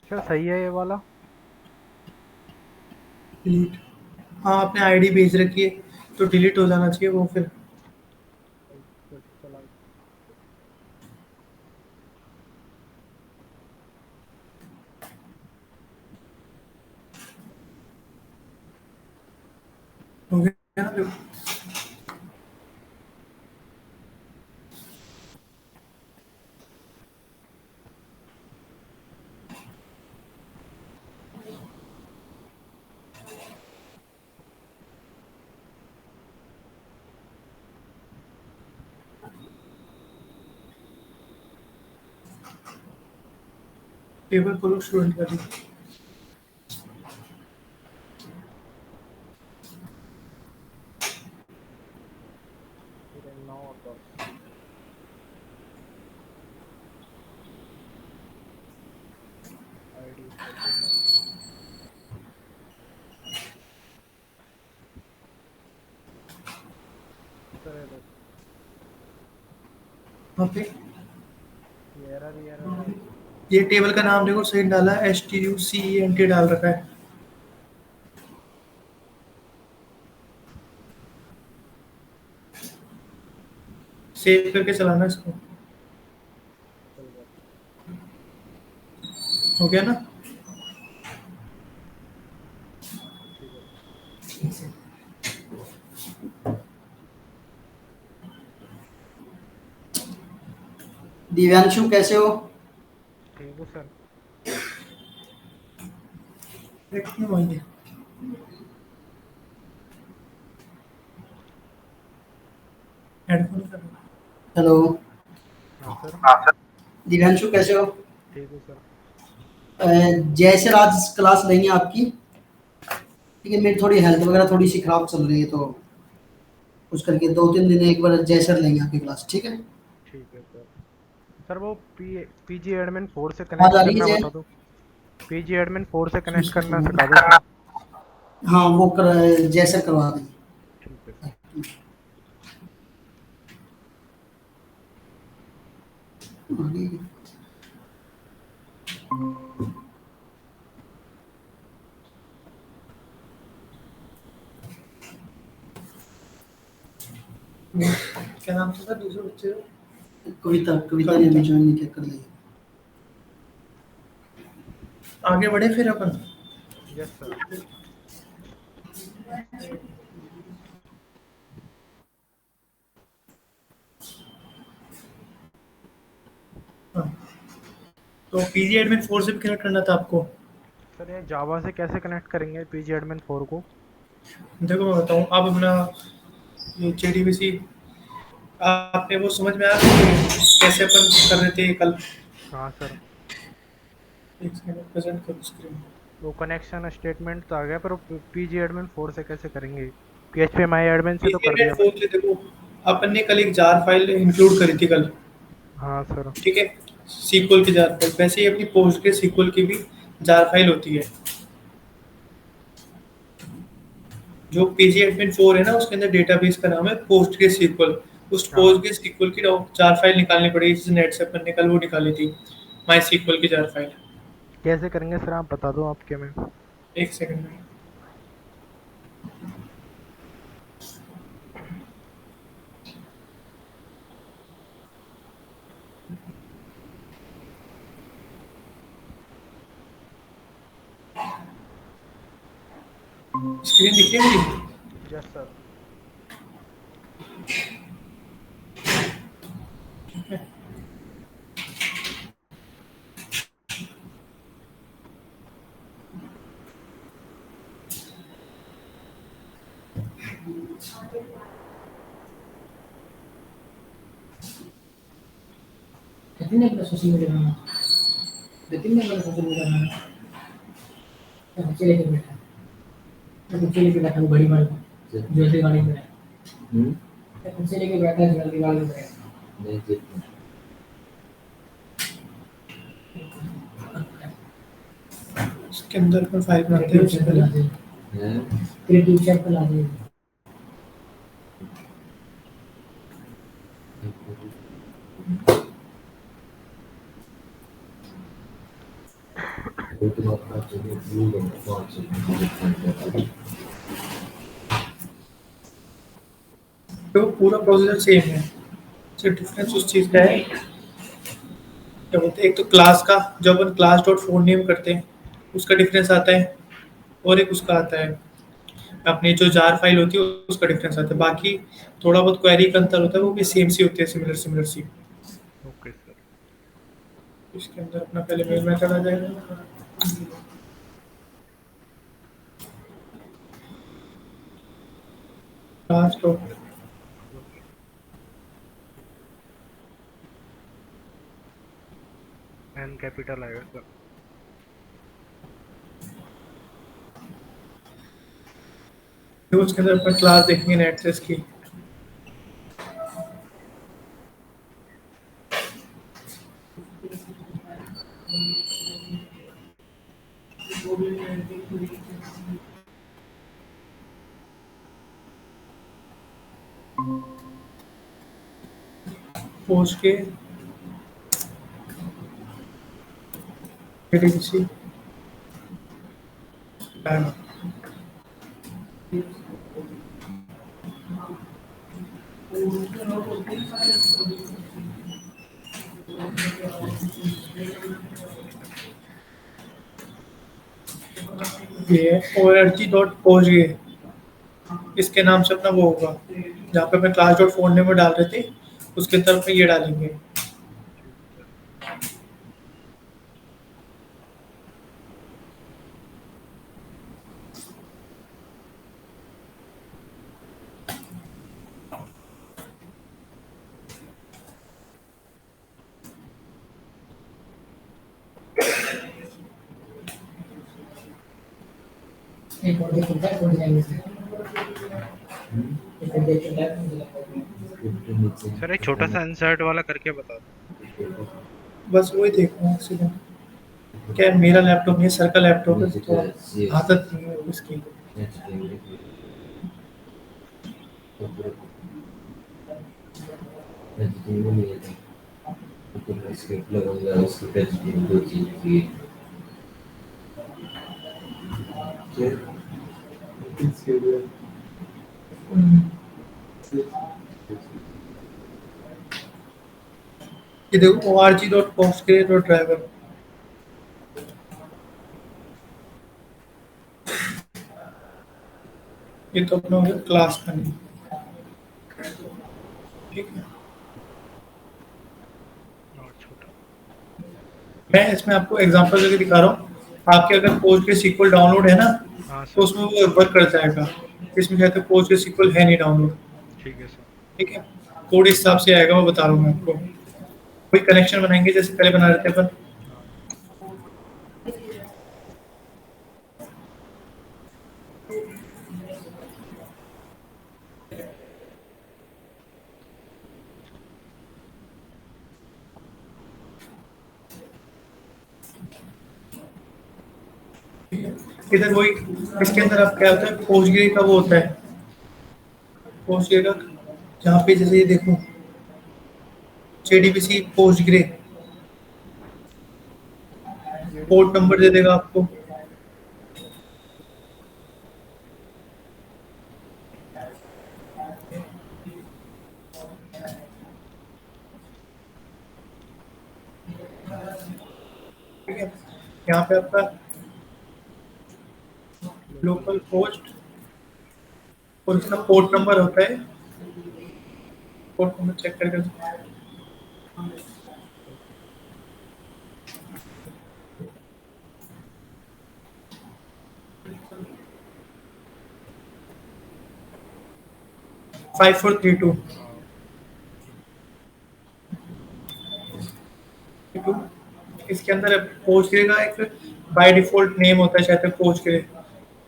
अच्छा सही है ये वाला। डिलीट। हाँ, आपने आईडी भेज रखी है तो डिलीट हो जाना चाहिए वो फिर। फिर चला। हो गया ना? टेबल खोलो स्टूडेंट का भी। फिर 9 10 ID equal to 9। Sir error. वहाँ पे ये एरर ही एरर आ रही है। ये टेबल का नाम देखो, सही डाला है, STUCENT डाल रखा है। सेव करके चलाना इसको। चल गया। हो गया ना? ठीक है। दिव्यांशु कैसे हो? ठीक हूँ सर। क्यों आई है? हेडफोन कर। हेलो। हाँ सर। दिव्यांशु कैसे हो? ठीक हूँ सर। अ, जय सर आज क्लास लेंगे आपकी। ठीक है, मेरी थोड़ी हेल्थ वगैरह थोड़ी सी खराब चल रही है तो कुछ करके 2-3 दिन एक बार जय सर लेंगे आपकी क्लास, ठीक है? ठीक है सर। सर वो पीजी एडमिन 4 से आज कनेक्ट आ रही है करना जय? बता दो। पीजी एडमिन 4 से कनेक्ट उसको करना करवा सिखा दो सर। दो। हाँ वो जय सर करवा देंगे। ठीक है सर। क्या नाम था दूसरे बच्चे का? कविता कविता ने कविता। अभी ज्वाइन नहीं किया, कर लेंगे। आगे बढ़े फिर अपन। Yes sir. हाँ, तो पीजी एडमिन 4 से भी कनेक्ट करना था आपको। सर ये जावा से कैसे कनेक्ट करेंगे पीजी एडमिन 4 को? देखो मैं बताऊँ, आप अपना ये JDBC आपने वो समझ में आया कि कैसे अपन कर रहे थे कल। हाँ सर। एक सेकंड प्रेजेंट करो स्क्रीन। वो कनेक्शन स्टेटमेंट तो आ गया पर पीजी एडमिन 4 से कैसे करेंगे? पीएचपी माई एडमिन से तो पीजी कर एडमिन दिया मैंने। 4 से देखो, अपन ने कल एक जार फाइल इंक्लूड करी थी कल। हाँ सर। ठीक है, सीक्वल की जार फाइल, वैसे ही अपनी पोस्ट के सीक्वल की भी जार फाइल होती है। जो पीजी एडमिन 4 है ना, उसके अंदर डेटाबेस का नाम है पोस्ट के सीक्वल। उस हाँ। पोस्ट के सीक्वल की जार फाइल निकालनी पड़ेगी, जिस नेट से अपन ने कल वो निकाली थी, माई सीक्वल की जार फाइल। कैसे करेंगे सर आप बता दो आपके में। एक सेकंड में स्क्रीन दिख रही है मेरी? Yes sir. कहती नहीं अपना सोशल मीडिया में, कहती नहीं अपना सोशल मीडिया में। बच्चे लेके बैठा है, बच्चे लेके बैठा है, बड़ी बड़ी ज्वेलरी गाड़ी में है। बच्चे लेके बैठा है, ज्वेलरी गाड़ी में है। इसके अंदर अपन फाइल बनाते हैं उससे पहले। क्रिएटिव चेक पे ला दे। तो पूरा प्रोसीजर सेम है, सिर्फ डिफरेंस उस चीज़ का है, क्या बोलते हैं, एक तो क्लास का, जब अपन क्लास डॉट फोन नेम करते हैं उसका डिफरेंस आता है, और एक उसका आता है अपनी जो जार फाइल होती है उसका डिफरेंस आता है। बाकी थोड़ा बहुत क्वेरी का अंतर होता है, वो भी सेम सी होती है, सिमिलर सिमिलर सी। Okay sir. इसके अंदर अपना पहले मेल में चला जाएगा। क्लास डॉट एन कैपिटल आएगा सर। फिर उसके अंदर अपन क्लास देखेंगे नेटसेस की। पोस्ट के एडीसी ये है org डॉट पोस्ट, इसके नाम से अपना वो होगा, जहाँ पे अपने क्लास डॉट फोन नेम में डाल रहे थे उसके तरफ में ये डालेंगे। एक और देख सकता है कोड जाएंगे सर। एक और देख सकता है मुझे लगता है सर एक छोटा सा इंसर्ट वाला करके बता दो। बस वही देख रहा हूँ सीधा। क्या है, मेरा लैपटॉप नहीं, सर का लैपटॉप है, तो आदत नहीं है उसकी। ये देखो org dot post dot driver, ये तो अपना हो गया क्लास का नेम, ठीक है। और छोटा। मैं इसमें आपको एग्जांपल करके दिखा रहा हूँ। आपके अगर पोस्ट के सीक्वल डाउनलोड है ना, हाँ तो सर। उसमें वो वर्क कर जाएगा। इसमें कहते हैं पोस्ट के सीक्वल है नहीं डाउनलोड, ठीक है सर। ठीक है। कोड इस हिसाब से आएगा, वो बता रहा हूँ मैं आपको। कोई कनेक्शन बनाएंगे जैसे पहले बना रहे थे अपन। हाँ। इधर वही, इसके अंदर आप क्या होता है, पोस्टग्रे का वो होता है, पोस्टग्रे का जहाँ पे जैसे ये देखो जेडीबीसी पोस्टग्रे, पोर्ट नंबर दे देगा आपको। ठीक है, यहाँ पे आपका लोकल पोस्ट और इसका पोर्ट नंबर होता है, पोर्ट नंबर चेक करके 5432। इसके अंदर पोस्टग्रे का एक बाय डिफॉल्ट नेम होता है शायद पोस्टग्रे,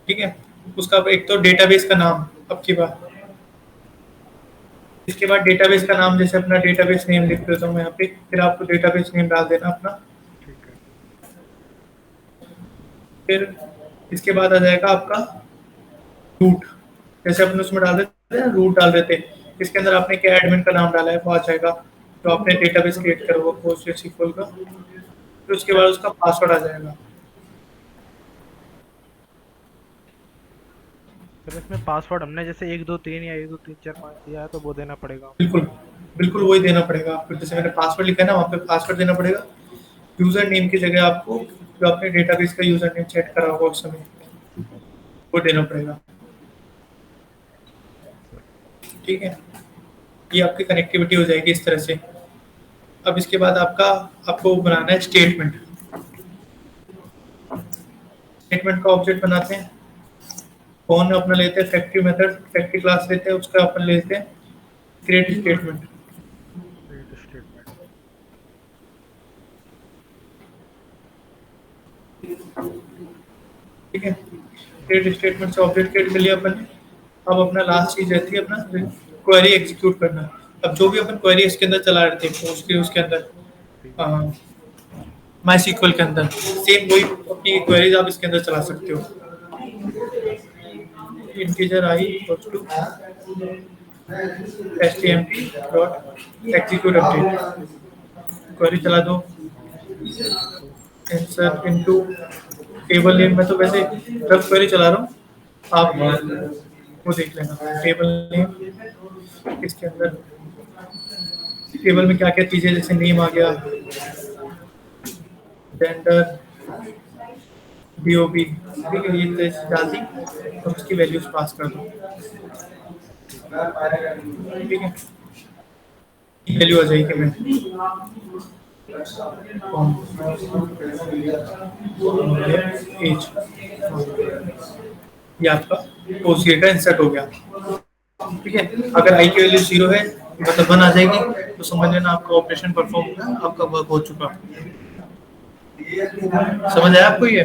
ठीक है। उसका एक तो डेटाबेस का नाम, अब की बात, इसके बाद डेटाबेस का नाम, जैसे अपना डेटाबेस नेम लिख देता हूँ मैं यहाँ पे, फिर आपको डेटाबेस नेम डाल देना अपना। ठीक है। फिर इसके बाद आ जाएगा आपका रूट, जैसे अपने उसमें डाल देते हैं रूट डाल देते हैं, इसके अंदर आपने क्या एडमिन का नाम डाला है वो आ जाएगा, तो आपने डेटाबेस क्रिएट करा हुआ पोस्टग्रेसql का। फिर उसके बाद उसका पासवर्ड आ जाएगा। सर इसमें पासवर्ड हमने जैसे 1 2 3 या 1 2 3 4 5 दिया है तो वो देना पड़ेगा। बिल्कुल, बिल्कुल वही देना पड़ेगा आपको। जैसे मैंने पासवर्ड लिखा है ना, वहाँ पे पासवर्ड देना पड़ेगा। यूज़र नेम की जगह आपको जो आपने डेटाबेस का यूज़र नेम सेट करा होगा उस समय, वो देना पड़ेगा। ठीक है? ये आपकी कनेक्टिविटी हो जाएगी इस तरह से। अब इसके बाद आपको बनाना है स्टेटमेंट। स्टेटमेंट का ऑब्जेक्ट बनाते हैं। कौन अपना लेते हैं फैक्ट्री मेथड, फैक्ट्री क्लास लेते हैं, उसका अपन लेते हैं क्रिएट स्टेटमेंट। Create statement. ठीक है, क्रिएट स्टेटमेंट से ऑब्जेक्ट क्रिएट कर लिया अपन ने। अब अपना लास्ट चीज रहती है अपना क्वेरी एग्जीक्यूट करना। अब जो भी अपन क्वेरी इसके अंदर चला रहे थे उसके अंदर माई सीक्वल के अंदर सेम वही अपनी क्वेरीज आप इसके अंदर चला सकते हो। Integer I equals to html dot execute update, query चला दो। इंसर्ट इनटू टेबल नेम में तो वैसे रफ क्वेरी चला रहा हूँ, आप वो देख लेना। टेबल नेम इसके अंदर टेबल में क्या क्या चीजें, जैसे नेम आ गया, जेंडर, DOB, ठीक है, ये डाल दी और उसकी वैल्यूज पास कर दो। ठीक है, वैल्यू आ जाएगी मैं एज, ये आपका OCA का इंसर्ट हो गया। ठीक है, अगर आई की वैल्यू 0 है मतलब 1 आ जाएगी तो समझ लेना आपका ऑपरेशन परफॉर्म हो गया, आपका वर्क हो चुका। समझ आया आपको ये?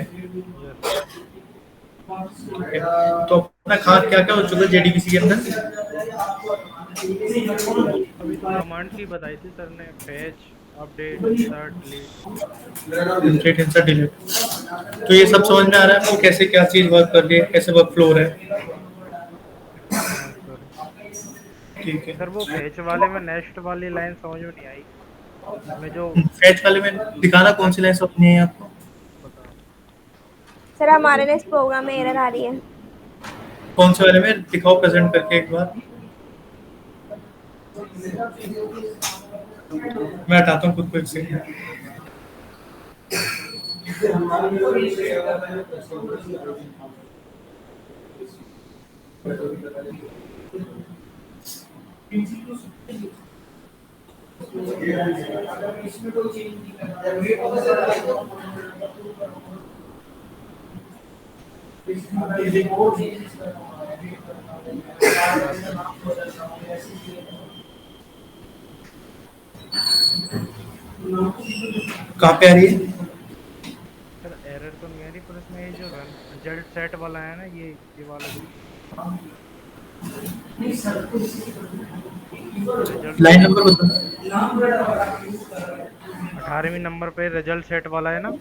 ठीक है, तो अपना खास क्या क्या हो चुका है JDBC के अंदर? अभी तो कमांड की बताई थी सर ने, fetch, update, insert, delete. Insert delete. तो ये सब समझ में आ रहा है आपको कैसे क्या चीज वर्क कर रही है, कैसे वर्क फ्लो हो रहा है? हाँ सर। ठीक है, सर वो फैच वाले में नेक्स्ट वाली लाइन समझ में नहीं आई, मैं जो फैच वाले में दिखाना कौन सी लाइन अपनी है आपको? बता। सर हमारे लिए इस प्रोग्राम में एरर आ रही है। कौन से वाले में दिखाओ प्रेजेंट करके एक बार। मैं हटाता हूँ खुद को एक सेकंड। कहाँ पे आ रही है? सर एरर तो नहीं आ रही, पर इसमें ये जो रन रिजल्ट सेट वाला है ना, ये वाला जो रिजल्ट लाइन नंबर बताना। 18वें नंबर पे रिजल्ट सेट वाला है ना।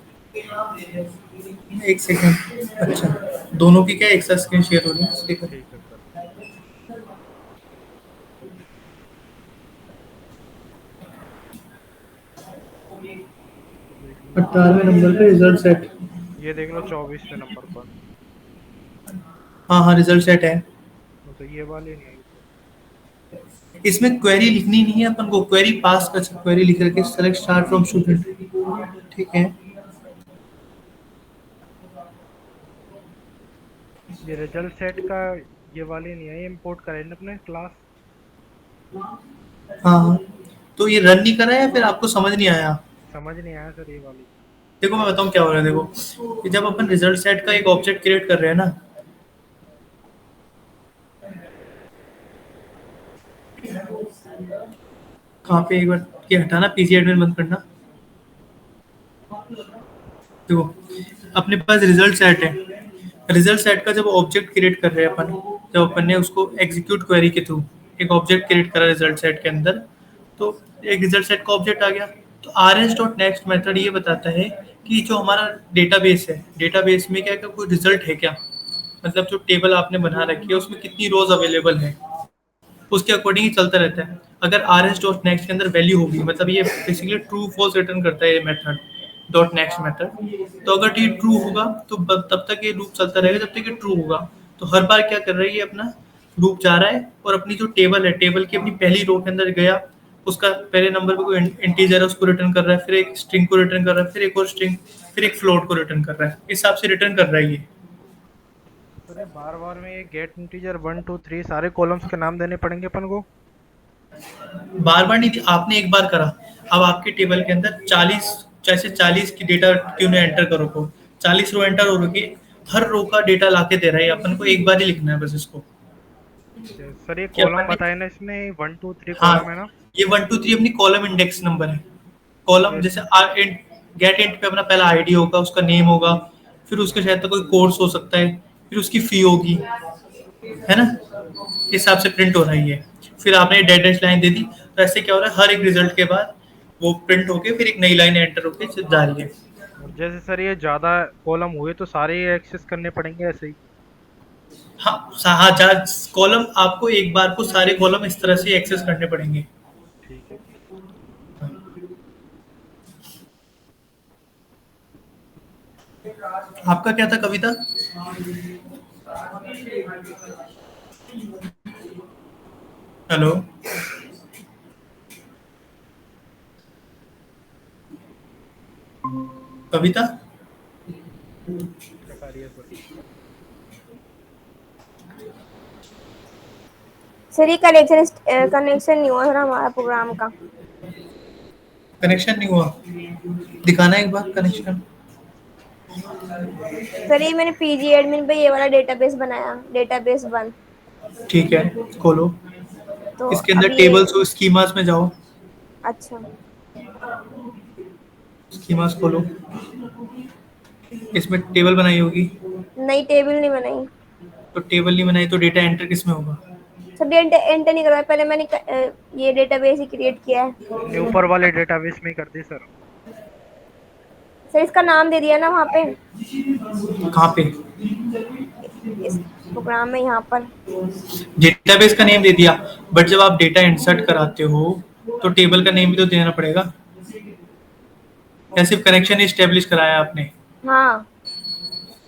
एक सेकंड, अच्छा दोनों की क्या एक साथ स्क्रीन शेयर हो रही है? ठीक है, ठीक है सर। 18वें नंबर पे रिजल्ट सेट। ये देख लो 24वें नंबर पर, हाँ हाँ रिजल्ट सेट है। तो ये वाली नहीं आई सर। इसमें क्वेरी लिखनी नहीं है अपन को, क्वेरी पास कर सकते, क्वेरी लिख करके सेलेक्ट स्टार्ट फ्रॉम स्टूडेंट। ठीक है, ये रिजल्ट सेट का ये वाली नहीं आई, इंपोर्ट करें ना अपने क्लास। हाँ हाँ, तो ये रन नहीं करा है या फिर आपको समझ नहीं आया? समझ नहीं आया सर ये वाली। देखो मैं बताऊँ क्या हो रहा है। देखो कि जब अपन रिजल्ट सेट का एक ऑब्जेक्ट क्रिएट कर रहे हैं ना, कहाँ पे, एक बार ये हटाना, पीसी एडमिन बंद करना। देखो अपने पास रिजल्ट सेट है। रिजल्ट सेट का जब ऑब्जेक्ट क्रिएट कर रहे हैं अपन, जब अपन ने उसको एग्जीक्यूट क्वेरी के थ्रू एक ऑब्जेक्ट क्रिएट करा रिजल्ट सेट के अंदर, तो एक रिजल्ट सेट का ऑब्जेक्ट आ गया। तो rs.next मेथड ये बताता है कि जो हमारा डेटाबेस है, डेटाबेस में क्या क्या कोई रिजल्ट है क्या, मतलब जो टेबल आपने बना रखी है उसमें कितनी रोज अवेलेबल है, उसके अकॉर्डिंग ही चलता रहता है। अगर rs.next के अंदर वैल्यू होगी, मतलब ये बेसिकली ट्रू फॉल्स रिटर्न करता है ये मेथड डॉट नेक्स्ट मेथड। तो अगर ये ट्रू होगा तो तब तक ये लूप चलता रहेगा जब तक ये ट्रू होगा। तो हर बार क्या कर रहा है, ये अपना लूप जा रहा है और अपनी जो टेबल है, टेबल की अपनी पहली रो के अंदर गया, उसका पहले नंबर पे कोई इंटीजर है उसको रिटर्न कर रहा है, फिर एक स्ट्रिंग को रिटर्न कर रहा है, फिर एक और स्ट्रिंग, फिर एक फ्लोट को रिटर्न कर रहा है, इस हिसाब से रिटर्न कर रहा है ये। सर ये बार बार में ये गेट इंटीजर 1 2 3 सारे कॉलम्स के नाम देने पड़ेंगे अपन को? बार बार नहीं, आपने एक बार करा, अब आपके टेबल के अंदर 40, जैसे 40 की डेटा क्यों ने एंटर करो को, 40 रो एंटर हो रही, हर रो का डेटा लाके दे रहा है, अपन को एक बार ही लिखना है बस इसको। सर ये कि कॉलम अपन ने, बताए ना इसमें 1 2 3 हाँ, कॉलम है ना? ये 1 2 3 अपनी कॉलम इंडेक्स नंबर है। कॉलम ये जैसे गेट इंट पे अपना पहला आईडी होगा, उसका नेम होगा, फिर उसके शायद तक कोई कोर्स हो सकता है, फिर उसकी फी होगी, है ना, इस हिसाब से प्रिंट हो रहा है ये। फिर आपने डेड डैश लाइन दे दी, तो ऐसे क्या हो रहा है, हर एक रिजल्ट के बाद वो प्रिंट होके फिर एक नई लाइन एंटर होके जा रही है। और जैसे सर ये ज्यादा कॉलम हुए तो सारे एक्सेस करने पड़ेंगे ऐसे ही? हाँ, हाँ, चार कॉलम आपको एक बार को सारे कॉलम इस तरह से एक्सेस करने पड़ेंगे। ठीक है। आपका क्या था कविता? हेलो, कविता? आ रही है सर। सर ये कनेक्शन नहीं हुआ सर हमारा प्रोग्राम का। कनेक्शन नहीं हुआ, दिखाना एक बार कनेक्शन। सर ये मैंने पीजी एडमिन पे ये वाला डेटाबेस बनाया, डेटाबेस 1। ठीक है, खोलो, तो इसके अब अंदर ये, टेबल्स हो, स्कीमास में जाओ, अच्छा स्कीमास खोलो, इसमें टेबल बनाई होगी, नई टेबल नहीं बनाई। तो टेबल नहीं बनाई तो डेटा एंटर किस में होगा? सर डेटा एंटर नहीं करवाया, पहले मैंने ये डेटाबेस ही क्रिएट किया है। हमने ऊपर वाले डेटाबेस में ही कर दी सर। सर इसका नाम दे दिया ना वहाँ पे, कहाँ पे? इस प्रोग्राम में, यहाँ पर। डेटाबेस का नेम दे दिया, बट जब आप डेटा इंसर्ट कराते हो तो टेबल का नेम भी तो देना पड़ेगा, या सिर्फ कनेक्शन ही स्टेब्लिश कराया आपने? हाँ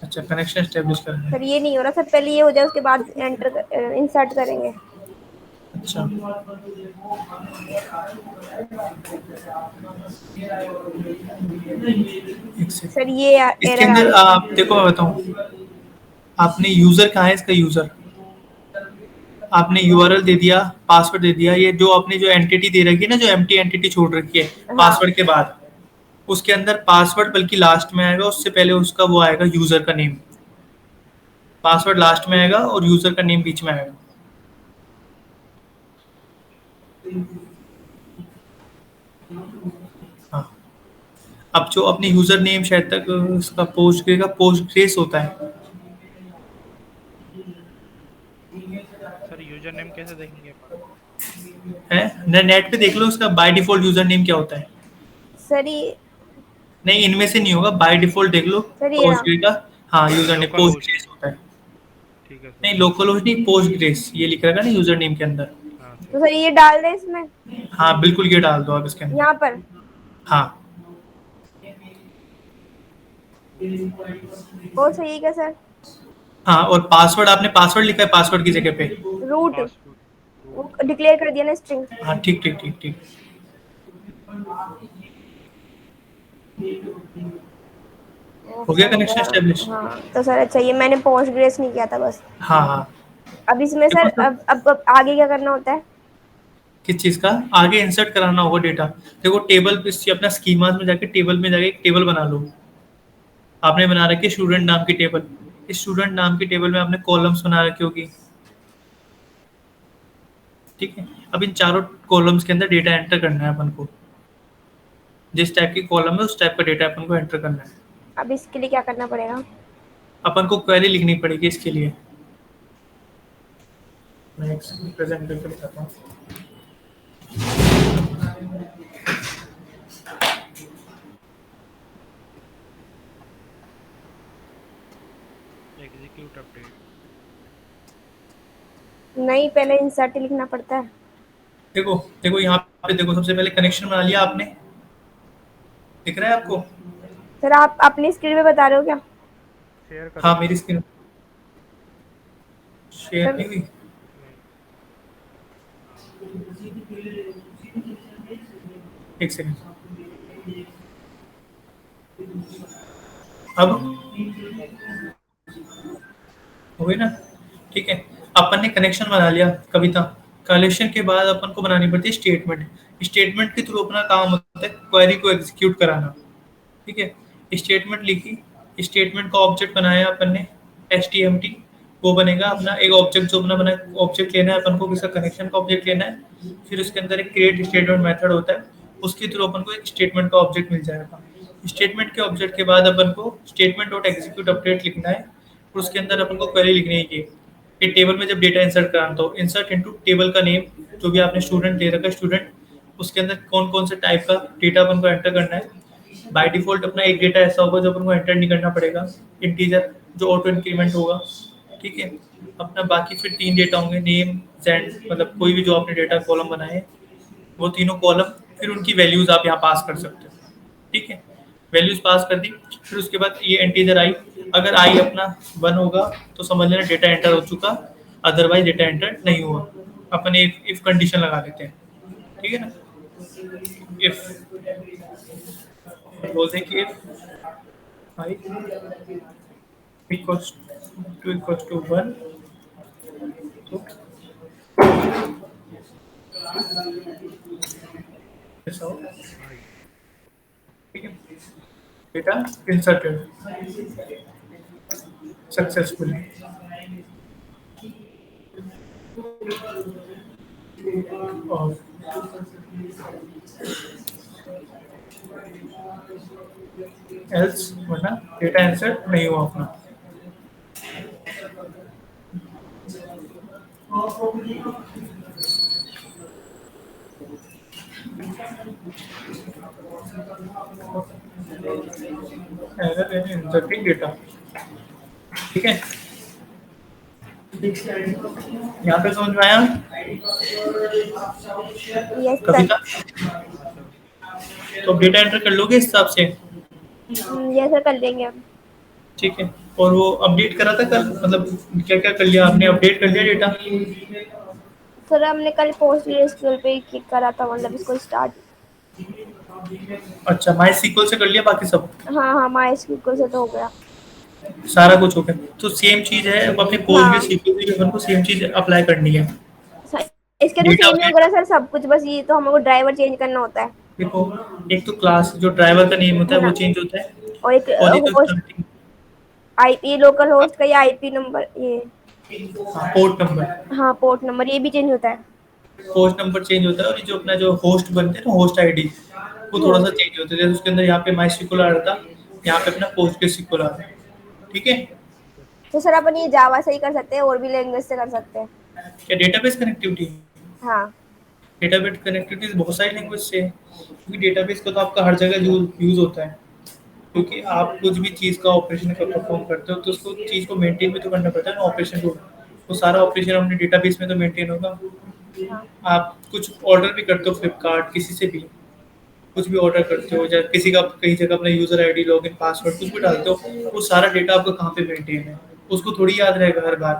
अच्छा, कनेक्शन स्टेब्लिश कराया सर है। ये नहीं हो रहा सर, पहले ये हो जाए उसके बाद इंसर्ट करेंगे। अच्छा, एक सर सेकंड, ये इसके एरर आ अंदर रही है। आप देखो, मैं बताऊं, आपने यूजर कहाँ है, इसका यूजर आपने यूआरएल दे दिया, पासवर्ड दे दिया, ये जो आपने जो एंटिटी दे रखी है ना, जो एम्प्टी एंटिटी छोड़ रखी है हाँ पासवर्ड के बाद, उसके अंदर पासवर्ड बल्कि लास्ट में आएगा, उससे पहले उसका वो आएगा यूजर का नेम, पासवर्ड लास्ट में आएगा और यूजर का नेम बीच में आएगा। हाँ, अब जो अपने यूजर नेम शायद तक उसका पोस्ट ग्रेस होता है। सर यूजर नेम कैसे देखेंगे अपन? है, नेट पे देख लो उसका बाय डिफॉल्ट यूजर नेम क्या होता है। सर ये, नहीं, इनमें से नहीं होगा, बाय डिफॉल्ट देख लो सर ये रहा। पोस्टग्रे का। हाँ, user name local post host. Grace होता है। ठीक है सर। नहीं, लोकल होस्ट नहीं, पोस्ट ग्रेस ये लिख रखा है ना यूजर नेम के अंदर। हाँ सर। तो सर ये डाल दे इसमें, हाँ, बिल्कुल, ये डाल दो आप इसके अंदर। यहाँ पर। हाँ, और सही है क्या सर? हाँ, और पासवर्ड आपने पासवर्ड लिखा है पासवर्ड की जगह पे। रूट, पासवर्ड वो रूट। डिक्लेयर कर दिया ना स्ट्रिंग। हाँ, ठीक ठीक ठीक ठीक। हो गया हो कनेक्शन गया। एस्टेब्लिश? हाँ तो सर अच्छा, ये मैंने पोस्ट ग्रेस नहीं किया था बस। हाँ, हाँ। अब इसमें देखो सर तो, अब आगे क्या करना होता है? किस चीज का आगे इंसर्ट कराना होगा डेटा? देखो, टेबल पे अपना स्कीमास में जाके टेबल में जाके एक टेबल बना लो। आपने बना रखी है स्टूडेंट नाम की टेबल, इस स्टूडेंट नाम की टेबल में आपने कॉलम्स बना रखी होगी, ठीक है। अब इन चारों कॉलम्स के अंदर डेटा एंटर करना है अपन को, जिस टाइप की कॉलम है उस टाइप का डेटा अपन को एंटर करना है। अब इसके लिए क्या करना पड़ेगा? अपन को क्वेरी लिखनी पड़ेगी इसके लिए। मैं एक प्रेजेंट करके बताता हूँ। Execute update. नहीं, पहले इंसर्ट लिखना पड़ता है। देखो, देखो यहाँ पे देखो, सबसे पहले कनेक्शन बना लिया आपने, दिख रहा है आपको? सर आप अपनी स्क्रीन पे बता रहे हो क्या? शेयर करो हाँ, सर। मेरी स्क्रीन। शेयर नहीं हुई? नहीं। एक सेकंड। अब हो गई ना? ठीक है। अपन ने कनेक्शन बना लिया कविता। कनेक्शन के बाद अपन को बनानी पड़ती है स्टेटमेंट। स्टेटमेंट के थ्रू अपना काम होता है क्वेरी को एग्जीक्यूट कराना। ठीक है। स्टेटमेंट लिखी, स्टेटमेंट का ऑब्जेक्ट बनाया अपन ने एच टी एम टी। वो बनेगा अपना एक ऑब्जेक्ट जो अपना बना ऑब्जेक्ट लेना है अपन को, किसका कनेक्शन का ऑब्जेक्ट लेना है। फिर उसके अंदर एक क्रिएट स्टेटमेंट मेथड होता है, उसके थ्रू अपन को एक स्टेटमेंट का ऑब्जेक्ट मिल जाएगा। स्टेटमेंट के ऑब्जेक्ट के बाद अपन को स्टेटमेंट डॉट एग्जीक्यूट अपडेट लिखना है, और उसके अंदर अपन को क्वेरी लिखनी है कि एक टेबल में जब डेटा इंसर्ट कराना तो इंसर्ट इनटू टेबल का नेम, जो भी आपने स्टूडेंट दे रखा है स्टूडेंट, उसके अंदर कौन कौन से टाइप का डेटा अपन को एंटर करना है। बाय डिफॉल्ट अपना एक डेटा ऐसा होगा जो अपन को एंटर नहीं करना पड़ेगा, इंटीजर जो ऑटो इंक्रीमेंट होगा। ठीक है। अपना बाकी फिर 3 डेटा होंगे, नेम जेंड, मतलब कोई भी जो आपने डेटा कॉलम बनाए वो तीनों कॉलम, फिर उनकी वैल्यूज आप यहाँ पास कर सकते हो। ठीक है। वैल्यूज पास कर दी। फिर उसके बाद ये इंटीजर आई, अगर आई अपना 1 होगा तो समझ लेना डेटा एंटर हो चुका, अदरवाइज डेटा एंटर नहीं हुआ। अपन एक इफ कंडीशन लगा लेते हैं। ठीक है ना? इफ बोलते हैं कि इफ आई इक्वल्स टू 1 तो ऐसा हो। आई। ठीक है। Data inserted successfully. और एल्स वरना डेटा इंसर्ट नहीं हुआ अपना। Error in inserting data. ठीक है। यहाँ पे समझ में आया यस सर। कविता? हाँ सर। तो डेटा एंटर कर लोगे इस हिसाब से? यस सर, कर लेंगे हम। ठीक है। और वो अपडेट करा था कल, मतलब क्या क्या कर लिया आपने, अपडेट कर लिया डेटा? सर हमने कल पोस्ट एसक्यूएल पे ही करा था, मतलब इसको स्टार्ट। अच्छा, माई सीक्वल से कर लिया बाकी सब? हाँ हाँ, माइस्क्यूएल से तो हो गया। सारा कुछ हो गया तो सेम चीज है, अब अपने पोस्ट भी हाँ सीक्वल भी अपन को सेम चीज अप्लाई करनी है। सर, इसके तो डेटा सेम ही अपडेट होगा ना सर सब कुछ, बस ये तो हमको ड्राइवर चेंज करना होता है। देखो, एक तो क्लास जो ड्राइवर का नेम होता है है वो ना, चेंज होता है, और एक और एक host, starting IP local host का, या आईपी नंबर ये। Port number. हाँ, पोर्ट नंबर ये भी चेंज होता है। होस्ट नंबर चेंज होता है, और ये जो अपना जो होस्ट बनते हैं ना होस्ट आईडी, वो थोड़ा सा चेंज होता है। जैसे उसके अंदर यहाँ पे माई सीक्वल आ रहा था, यहाँ पे अपना पोस्ट के सीक्वल आ रहा है। ठीक है। तो सर अपन ये जावा से ही कर सकते हैं, और भी लैंग्वेज से कर सकते हैं? क्या डेटाबेस कनेक्टिविटी? हाँ। डेटाबेस कनेक्टिविटी बहुत सारी लैंग्वेज से है, क्योंकि डेटाबेस का तो आपका हर जगह यूज होता है। क्योंकि आप कुछ भी चीज़ का ऑपरेशन का परफॉर्म करते हो तो उसको चीज़ को मेंटेन भी तो करना पड़ता है ना, ऑपरेशन को। वो सारा ऑपरेशन अपने डेटाबेस में तो मेंटेन होगा। हाँ आप कुछ ऑर्डर भी करते हो फ्लिपकार्ट किसी से भी, कुछ भी ऑर्डर करते हो या किसी का कहीं जगह अपना यूजर आईडी लॉगिन पासवर्ड कुछ भी डालते हो, वो सारा डेटा आपका कहाँ पे मेंटेन है, उसको थोड़ी याद रहेगा हर बार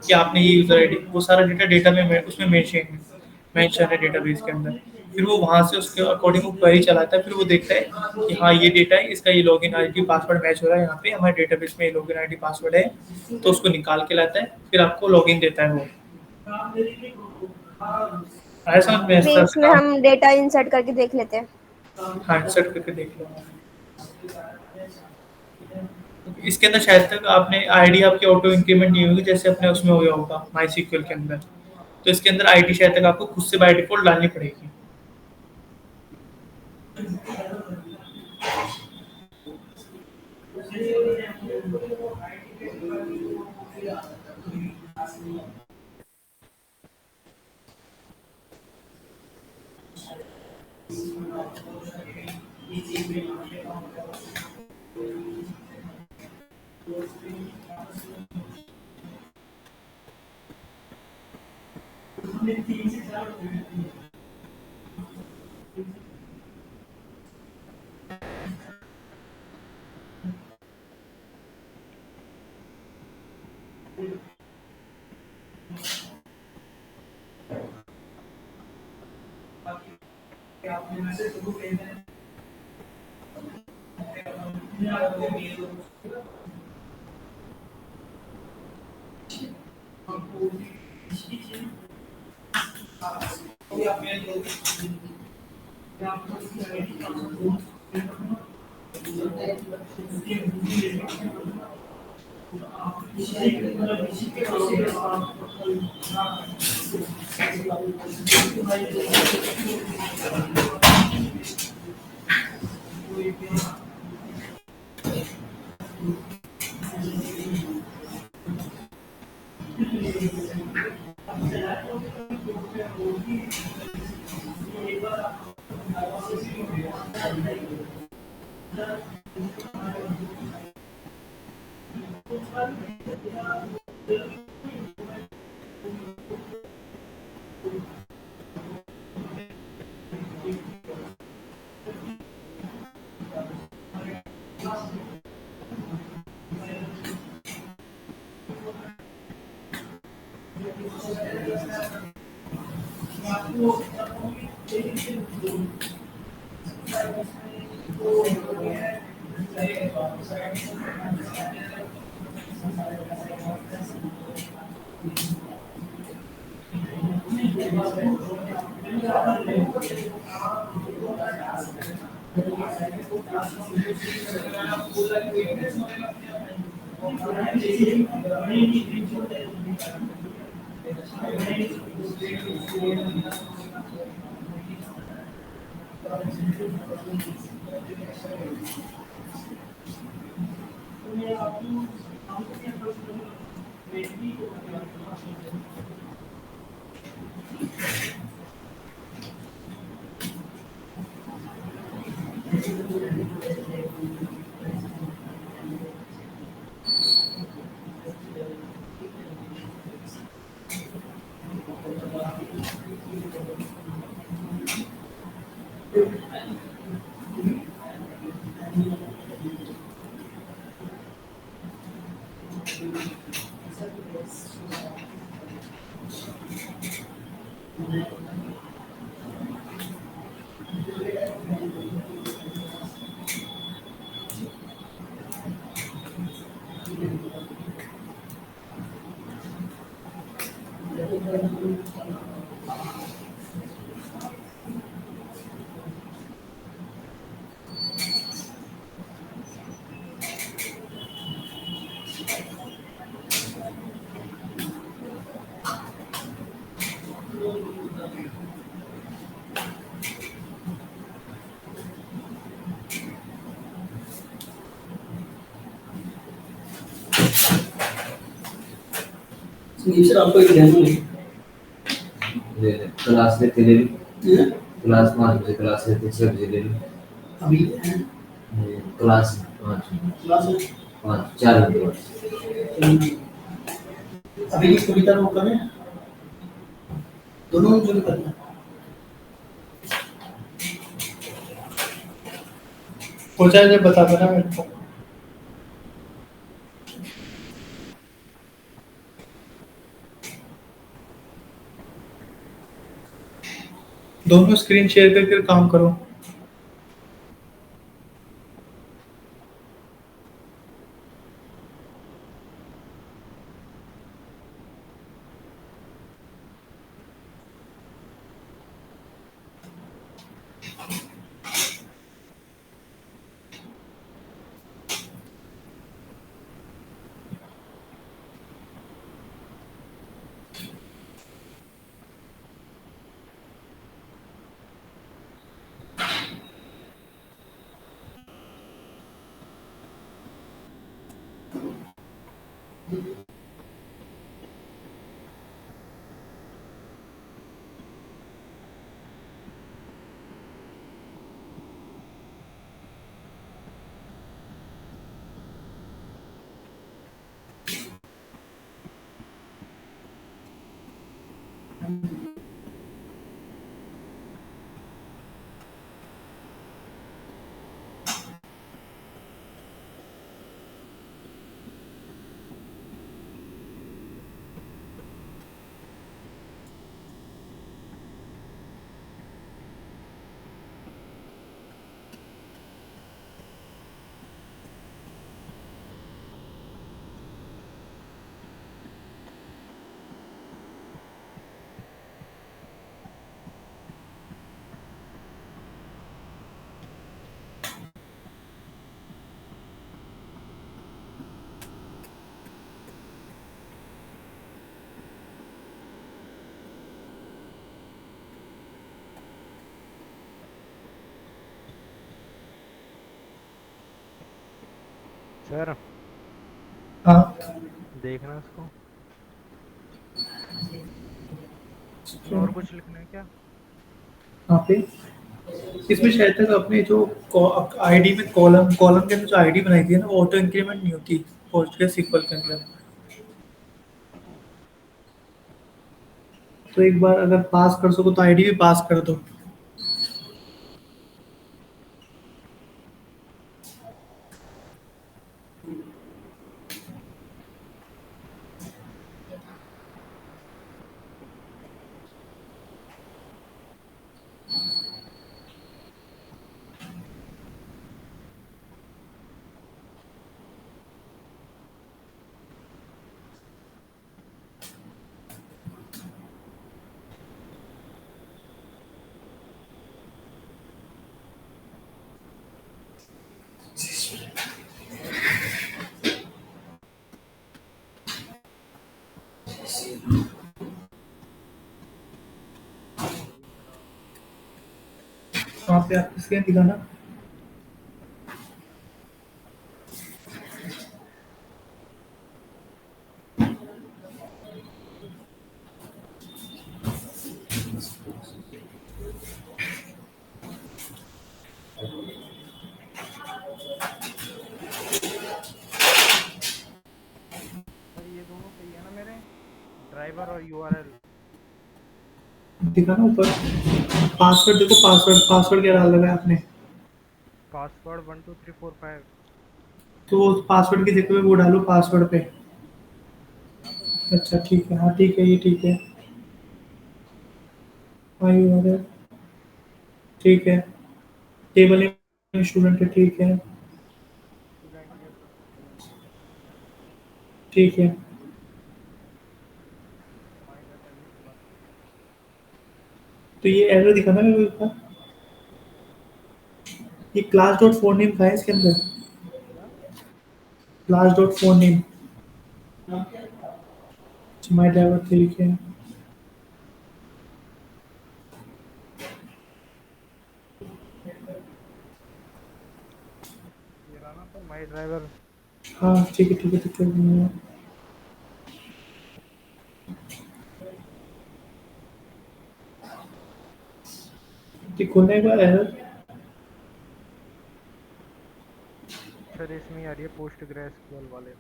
कि आपने ये यूजर आईडी, वो सारा डेटा उसमें मेंशन है डेटाबेस के अंदर। फिर वो वहाँ से उसके अकॉर्डिंग वो क्वेरी चलाता है, फिर वो देखता है कि हाँ ये डेटा है, इसका ये लॉगिन आईडी पासवर्ड मैच हो रहा है, यहाँ पे हमारे डेटाबेस में ये लॉगिन आईडी पासवर्ड है, तो उसको निकाल के लाता है, फिर आपको लॉगिन देता है वो। ऐसा मैं इस फिर तरह से इसमें काम। हम डेटा इंसर्ट करके देख लेते हैं। हाँ, सेट करके देख लो। इसके अंदर शायद तक आपने आईडी आपकी ऑटो इंक्रीमेंट नहीं होगी, जैसे अपने उसमें हो गया होगा माई सीक्वल के अंदर। तो इसके अंदर आईडी शायद तक आपको खुद से बाय डिफॉल्ट डालनी पड़ेगी। सर आपको एक डेमो क्लास लेते ले ली क्लास 5 बजे क्लास लेते 6 बजे ले ली अभी क्लास 5 क्लास 4 घंटे बाद अभी की कविता को करें दोनों जो करना हो जाए जब बता देना मेरे को। दोनों स्क्रीन शेयर करके काम करो। सर हाँ देखना इसको, और कुछ लिखना है क्या? यहाँ पे इसमें शायद तक अपने जो आईडी में कॉलम कॉलम के अंदर जो आईडी बनाई थी ना, वो ऑटो इंक्रीमेंट नहीं होती पोस्टग्रेस सीक्वल के अंदर। तो एक बार अगर पास कर सको तो आईडी भी पास कर दो। वहाँ पे आपको स्कैन दिखाना। सर ये दोनों सही है ना मेरे, ड्राइवर और यूआरएल? दिखाना ऊपर पासवर्ड देखो, पासवर्ड पासवर्ड क्या डाल लगा है आपने? पासवर्ड 12345। तो वो पासवर्ड की जगह पे वो डालो पासवर्ड पे। यहाँ पे अच्छा ठीक है, हाँ ठीक है, ये ठीक है। हाँ ये हो रहा है, ठीक है। टेबल में स्टूडेंट है, ठीक है। स्टूडेंट ये ठीक है। My database class. तो ये एरर दिखाना मेरे को इसका। ये क्लास डॉट फोन नेम का है इसके अंदर। क्या? Class dot phone name my driver, ठीक है। ये रहा ना सर माय ड्राइवर। हाँ ठीक है, ठीक है, ठीक है। ठीक खोलने का एरर। सर इसमें आ रही है पोस्ट ग्रेसक्यूएल वाले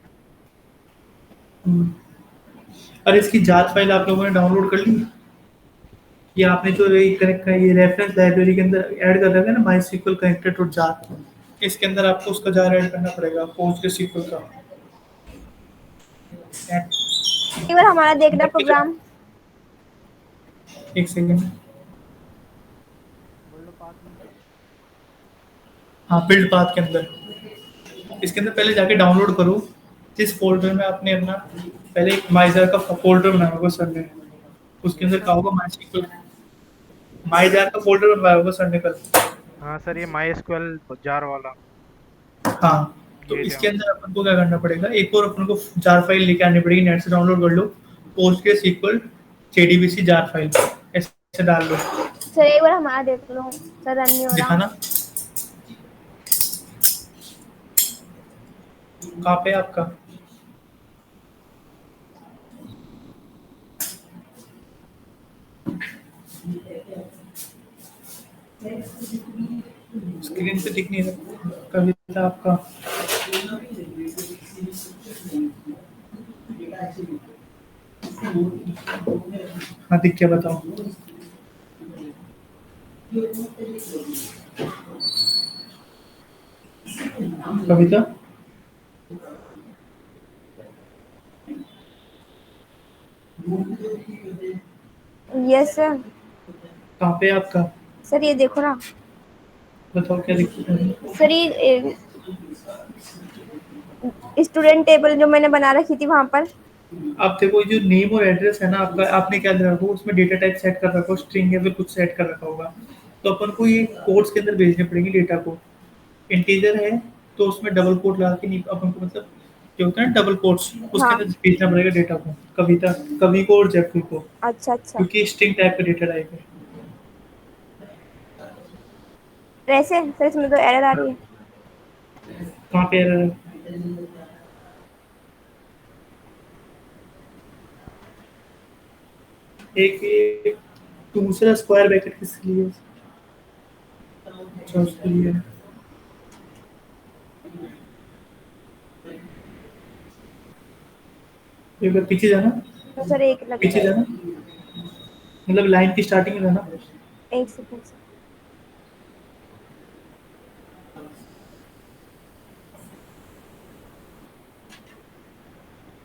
में। अरे इसकी जात फाइल आप लोगों ने डाउनलोड कर ली? ये आपने जो ये कनेक्ट का ये रेफरेंस लाइब्रेरी के अंदर ऐड कर रखा है ना, माई सीक्वल कनेक्टेड टू जात, इसके अंदर आपको उसका जार ऐड करना पड़ेगा पोस्ट सीक्वल का। एक बार हमारा देखना प्रोग्राम। एक सेकेंड। बोलो पास में सर। हाँ बिल्ड पाथ के अंदर, इसके अंदर पहले जाके डाउनलोड करो। जिस फोल्डर में आपने अपना पहले एक माइजार का फोल्डर बनाया होगा सर ने, उसके अंदर ये क्या ना। होगा, माई सीक्वल माइजार का फोल्डर बनवाया होगा सर ने कल। हाँ सर ये माई एसक्यूएल जार वाला। हाँ, तो ये इसके लिया। अंदर अपन को क्या करना पड़ेगा, एक और अपन को जार फाइल लेके आनी पड़ेगी, नेट से डाउनलोड कर लो। पोस्ट के सीक्वल जेडीबीसी जार फाइल ऐसे डाल लो। सर एक बार हमारा देख लो, सर रन नहीं हो रहा। दिखाना कहाँ पे है आपका? स्क्रीन पे दिख नहीं रहा कविता आपका। हाँ दिख क्या, बताओ कविता। Yes sir. कहाँ पे है आपका? सर ये देखो ना। बताओ क्या दिक्कत है? सर ये स्टूडेंट टेबल जो मैंने बना रखी थी वहां पर। आप देखो जो नेम और एड्रेस है ना आपका, आपने क्या दे रखा हो उसमें, डेटा टाइप सेट कर रखा हो, स्ट्रिंग है फिर कुछ सेट कर रखा होगा। तो अपन को ये कोड्स के अंदर भेजने पड़ेंगे डेटा को। इंटीजर है तो उसमें डबल कोट लगा के नहीं, अपन को मतलब जो होता है ना डबल कोट्स, उसके हाँ। अंदर भेजना पड़ेगा डेटा को, कविता, कवि को और जयपुर को, अच्छा अच्छा। क्योंकि स्ट्रिंग टाइप का डेटा टाइप है। ऐसे सर इसमें तो एरर आ रही है। कहाँ पे error है? एक दूसरा स्क्वायर ब्रैकेट किसके लिए? अच्छा उसके लिए। एक बार पीछे जाना, तो सर एक लग पीछे जाएगा। जाना, मतलब लाइन की स्टार्टिंग में जाना। एक सेकंड सर।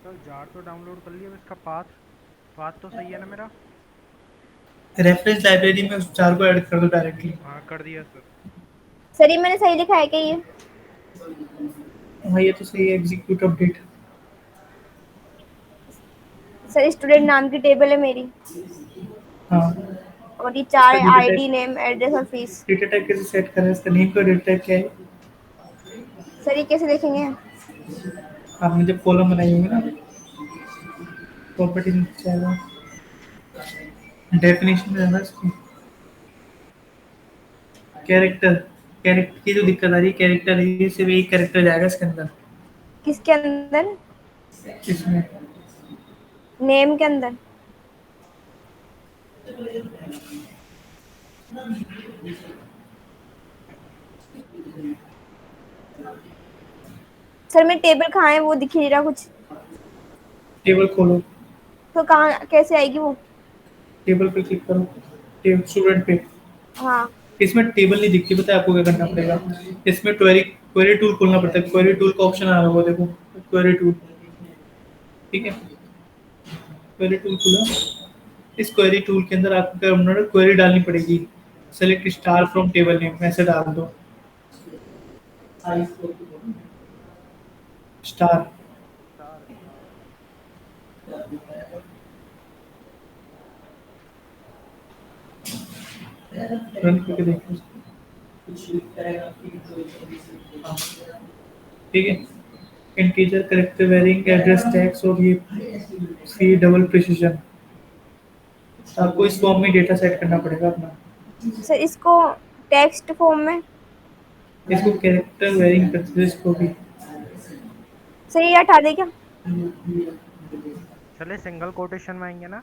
सर जार तो डाउनलोड कर लिया, अब इसका पाथ पाथ तो सही है ना मेरा? रेफरेंस लाइब्रेरी में उस चार को ऐड कर दो डायरेक्टली। हाँ कर दिया सर। सर ये मैंने सही लिखा है क्या ये? हाँ ये तो सही है, एग्जीक्यूट अपडेट। सर स्टूडेंट नाम की टेबल है मेरी, हाँ और ये इसका चार data ID, type, name, address और फीस। डेटा टाइप कैसे सेट करना है? इसका नेम का डेटा टाइप क्या है? सर ये कैसे देखेंगे? आपने जब कॉलम बनाई होंगे ना, प्रॉपर्टी नीचे जाएगा, डेफिनेशन में जाना इसकी, कैरेक्टर, कैरेक्टर की जो दिक्कत आ रही है, कैरेक्टर है, सिर्फ एक कैरेक्टर जाएगा इसके अंदर, किसके अंदर? इसमें। नेम के अंदर? सर मैं टेबल कहाँ है वो दिख ही नहीं रहा कुछ। टेबल खोलो, तो कहाँ कैसे आएगी वो? टेबल पे क्लिक करो, टेबल स्टूडेंट पे। हाँ। इसमें टेबल नहीं दिखती, पता है आपको क्या करना पड़ेगा? इसमें क्वेरी, क्वेरी टूल खोलना पड़ता है, क्वेरी टूल का ऑप्शन आ रहा होगा देखो, क्वेरी टूल, ठीक है, क्वेरी टूल खुला। इस क्वेरी टूल के अंदर आपको क्या करना है, क्वेरी डालनी पड़ेगी, select star from table name, ऐसे डाल दो स्टार, स्टार स्टार। रन करके देखो, ठीक है। Integer character varying address tags और ये सी डबल प्रिसिजन, आपको इस फॉर्म में डेटा सेट करना पड़ेगा अपना। सर इसको टेक्स्ट फॉर्म में? इसको कैरेक्टर वेरिंग करते हैं इसको भी। सर ये हटा दे क्या? चले सिंगल कोटेशन में आएंगे ना?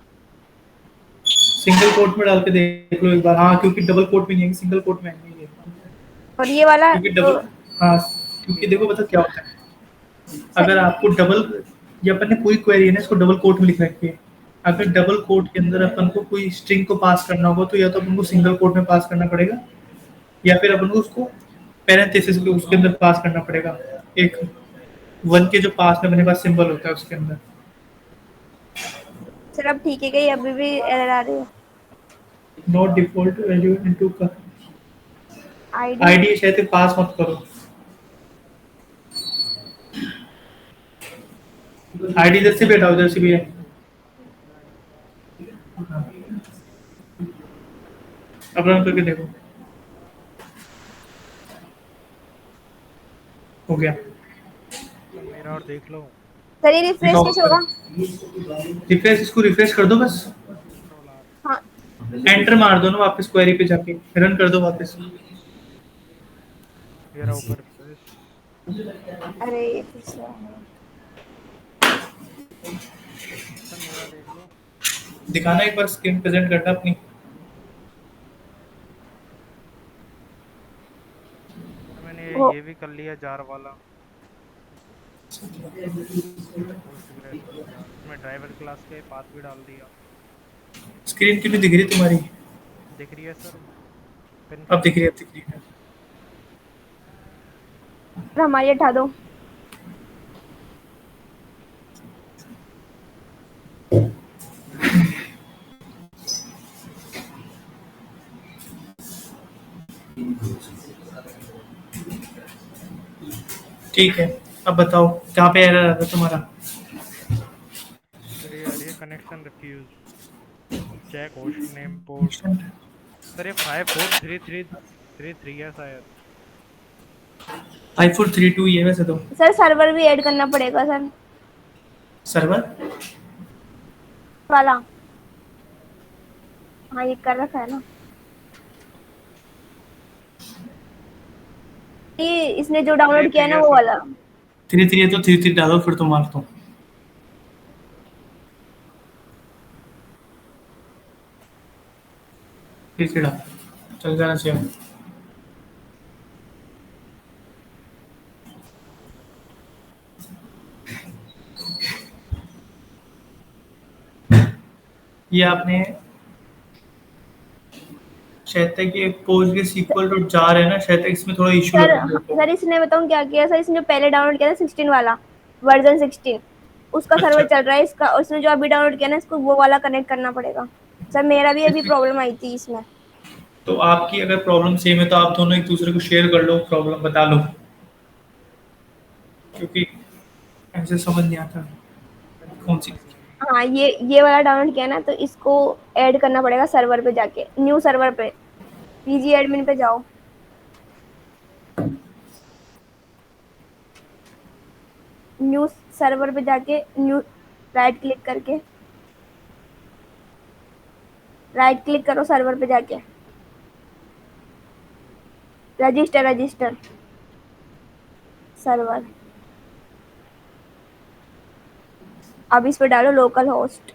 सिंगल कोट में डाल के देख लो एक बार, हाँ क्योंकि डबल कोट में नहीं आएंगे, सिंगल कोट में आएंगे ये, और ये वाला क्योंकि तो? डबल, हाँ क्योंकि देखो पता क्या होता है, अगर सर आपको डबल, ये अपन ने पूरी क्वेरी है ना इसको डबल कोट में लिख रखी है, अगर डबल कोट के अंदर अपन को कोई स्ट्रिंग को पास करना होगा तो या तो अपन को सिंगल कोट में पास करना पड़ेगा, या फिर अपन को उसको पैरेंथेसिस के उसके अंदर पास करना पड़ेगा, एक वन के जो पास में अपने पास सिंबल होता है उसके अंदर। सर अब ठीक है क्या? ये अभी भी एरर आ रही है? नॉट डिफॉल्ट वैल्यू इनटू का आईडी? आईडी शायद पास मत करो, आईडी इधर से भी हटाओ, इधर से भी है। अब रन करके देखो, हो गया। सर मेरा और देख लो। सर ये रिफ्रेश दिखाओ कैसे होगा? रिफ्रेश, इसको रिफ्रेश कर दो बस, कंट्रोल आर। हाँ। एंटर मार दो ना वापस क्वेरी पे जाके, रन कर दो वापस। ये रहा ऊपर रिफ्रेश। अरे ये फिर से सर मेरा देख लो। दिखाना एक बार, स्क्रीन प्रेजेंट करना अपनी। सर मैंने वो। ये भी कर लिया जार वाला, पोस्टग्रेसक्यूएल जार, इसमें ड्राइवर क्लास के पाथ भी डाल दिया। स्क्रीन क्यों नहीं दिख रही तुम्हारी? दिख रही है सर, पिन अब कर दिख दी। रही है, अब दिख रही है। सर हमारी हटा दो। ठीक है, अब बताओ कहाँ पे एरर आ रहा है तुम्हारा? सर ये आ रही है connection refuse, check host name port. Sir ये 54333 है शायद। 5432 ये वैसे तो सर सर्वर भी ऐड करना पड़ेगा सर सर्वर। वाला। हाँ ये कर रखा है ना ये, इसने जो डाउनलोड किया है ना वो वाला। थ्री थ्री है तो थ्री थ्री डालो, फिर तो मारता हूँ। थ्री थ्री डाल, चल जाना चाहिए। ये आपने शायद तक ये पोस्ट के सीक्वल डॉट जार है ना, शायद तक इसमें थोड़ा इशू लग सर, रहा है मेरे को। सर इसने बताऊँ क्या किया सर, इसने जो पहले डाउनलोड किया था 16 वाला वर्जन 16, उसका अच्छा, सर्वर चल रहा है इसका, और उसने जो अभी डाउनलोड किया ना इसको वो वाला कनेक्ट करना पड़ेगा। सर मेरा भी अभी प्रॉब्लम आई थी इसमें। तो आपकी अगर प्रॉब्लम सेम है तो आप दोनों एक दूसरे को शेयर कर लो, प्रॉब्लम बता लो, क्योंकि ऐसे समझ नहीं आता कौन सी। हाँ, ये वाला डाउनलोड किया ना तो इसको ऐड करना पड़ेगा सर्वर पे जाके, न्यू सर्वर पे, पीजी एडमिन पे जाओ, न्यू सर्वर पे जाके न्यू, राइट क्लिक करके, राइट क्लिक करो सर्वर पे जाके, रजिस्टर, रजिस्टर सर्वर, अब इस पे डालो local host,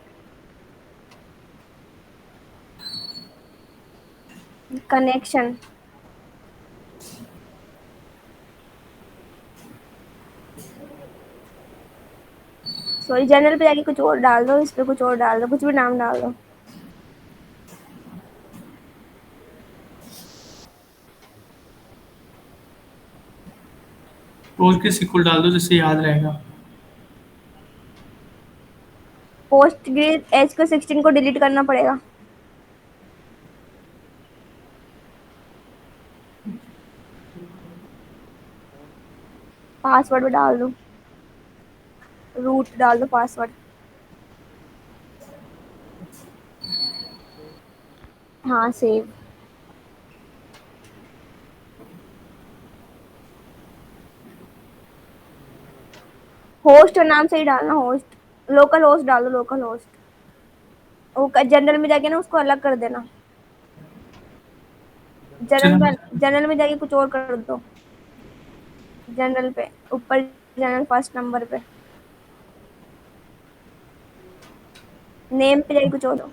connection, sorry general पे जाके कुछ और डाल दो, इस पे कुछ और डाल दो, कुछ भी नाम डाल दो। पोस्ट के सीक्वल डाल दो जिससे याद रहेगा। पोस्ट ग्रेड एच को 16 को डिलीट करना पड़ेगा। पासवर्ड भी डाल दो, रूट डाल दो पासवर्ड। हाँ सेव। होस्ट और नाम सही डालना, होस्ट, लोकल होस्ट डाल दो, लोकल होस्ट, वो जनरल में जाके ना उसको अलग कर देना, चलो, जनरल में जाके कुछ और कर दो, जनरल पे ऊपर, जनरल फर्स्ट नंबर पे, नेम पे जाके कुछ और दो।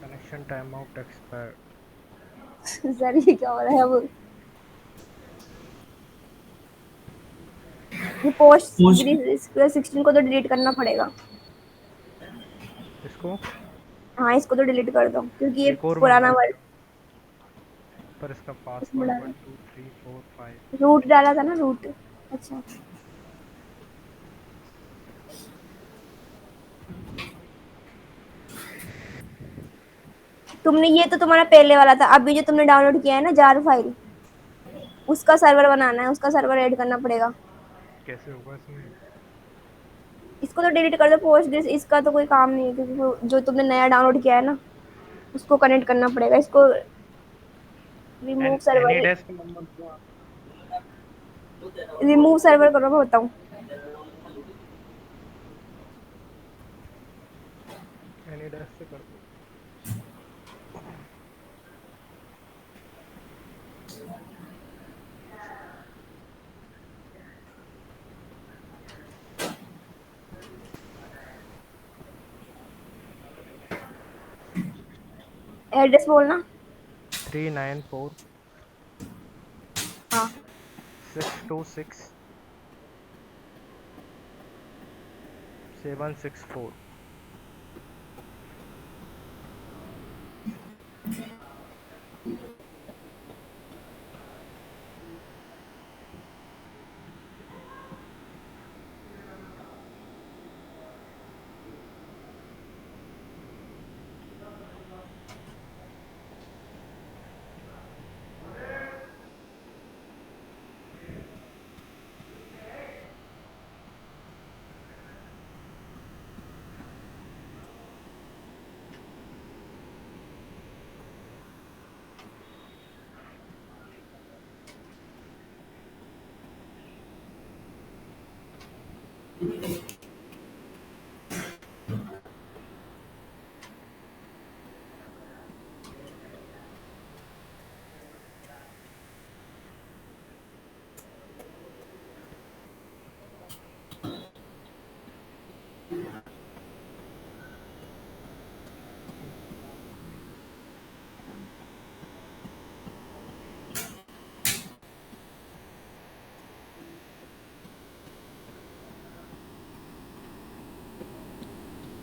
Connection time out expire. Sir ये क्या हो रहा है अब, ये पोस्ट पोस्ट 16 को तो डिलीट करना पड़ेगा। इसको हाँ इसको तो डिलीट कर दो क्योंकि ये एक और पुराना मंगाओ, वर्ड, पर इसका इसमें पासवर्ड डाला, 1 2 3 4 5। रूट डाला था ना, रूट। अच्छा, तुमने ये तो तुम्हारा पहले वाला था, अभी जो तुमने डाउनलोड किया है ना जार फाइल, उसका सर्वर बनाना है, उसका सर्वर ऐड करना पड़ेगा। कैसे होगा इसमें? इसको तो डिलीट कर दो, पोस्ट इसका तो कोई काम नहीं है क्योंकि जो तुमने नया डाउनलोड किया है ना उसको कनेक्ट करना पड़ेगा, इसको remove any server, desk number दो आप। रिमूव सर्वर करो, मैं बताऊँ। एनी डेस्क से कर दो। एड्रेस बोलना। 394 हाँ 626 764।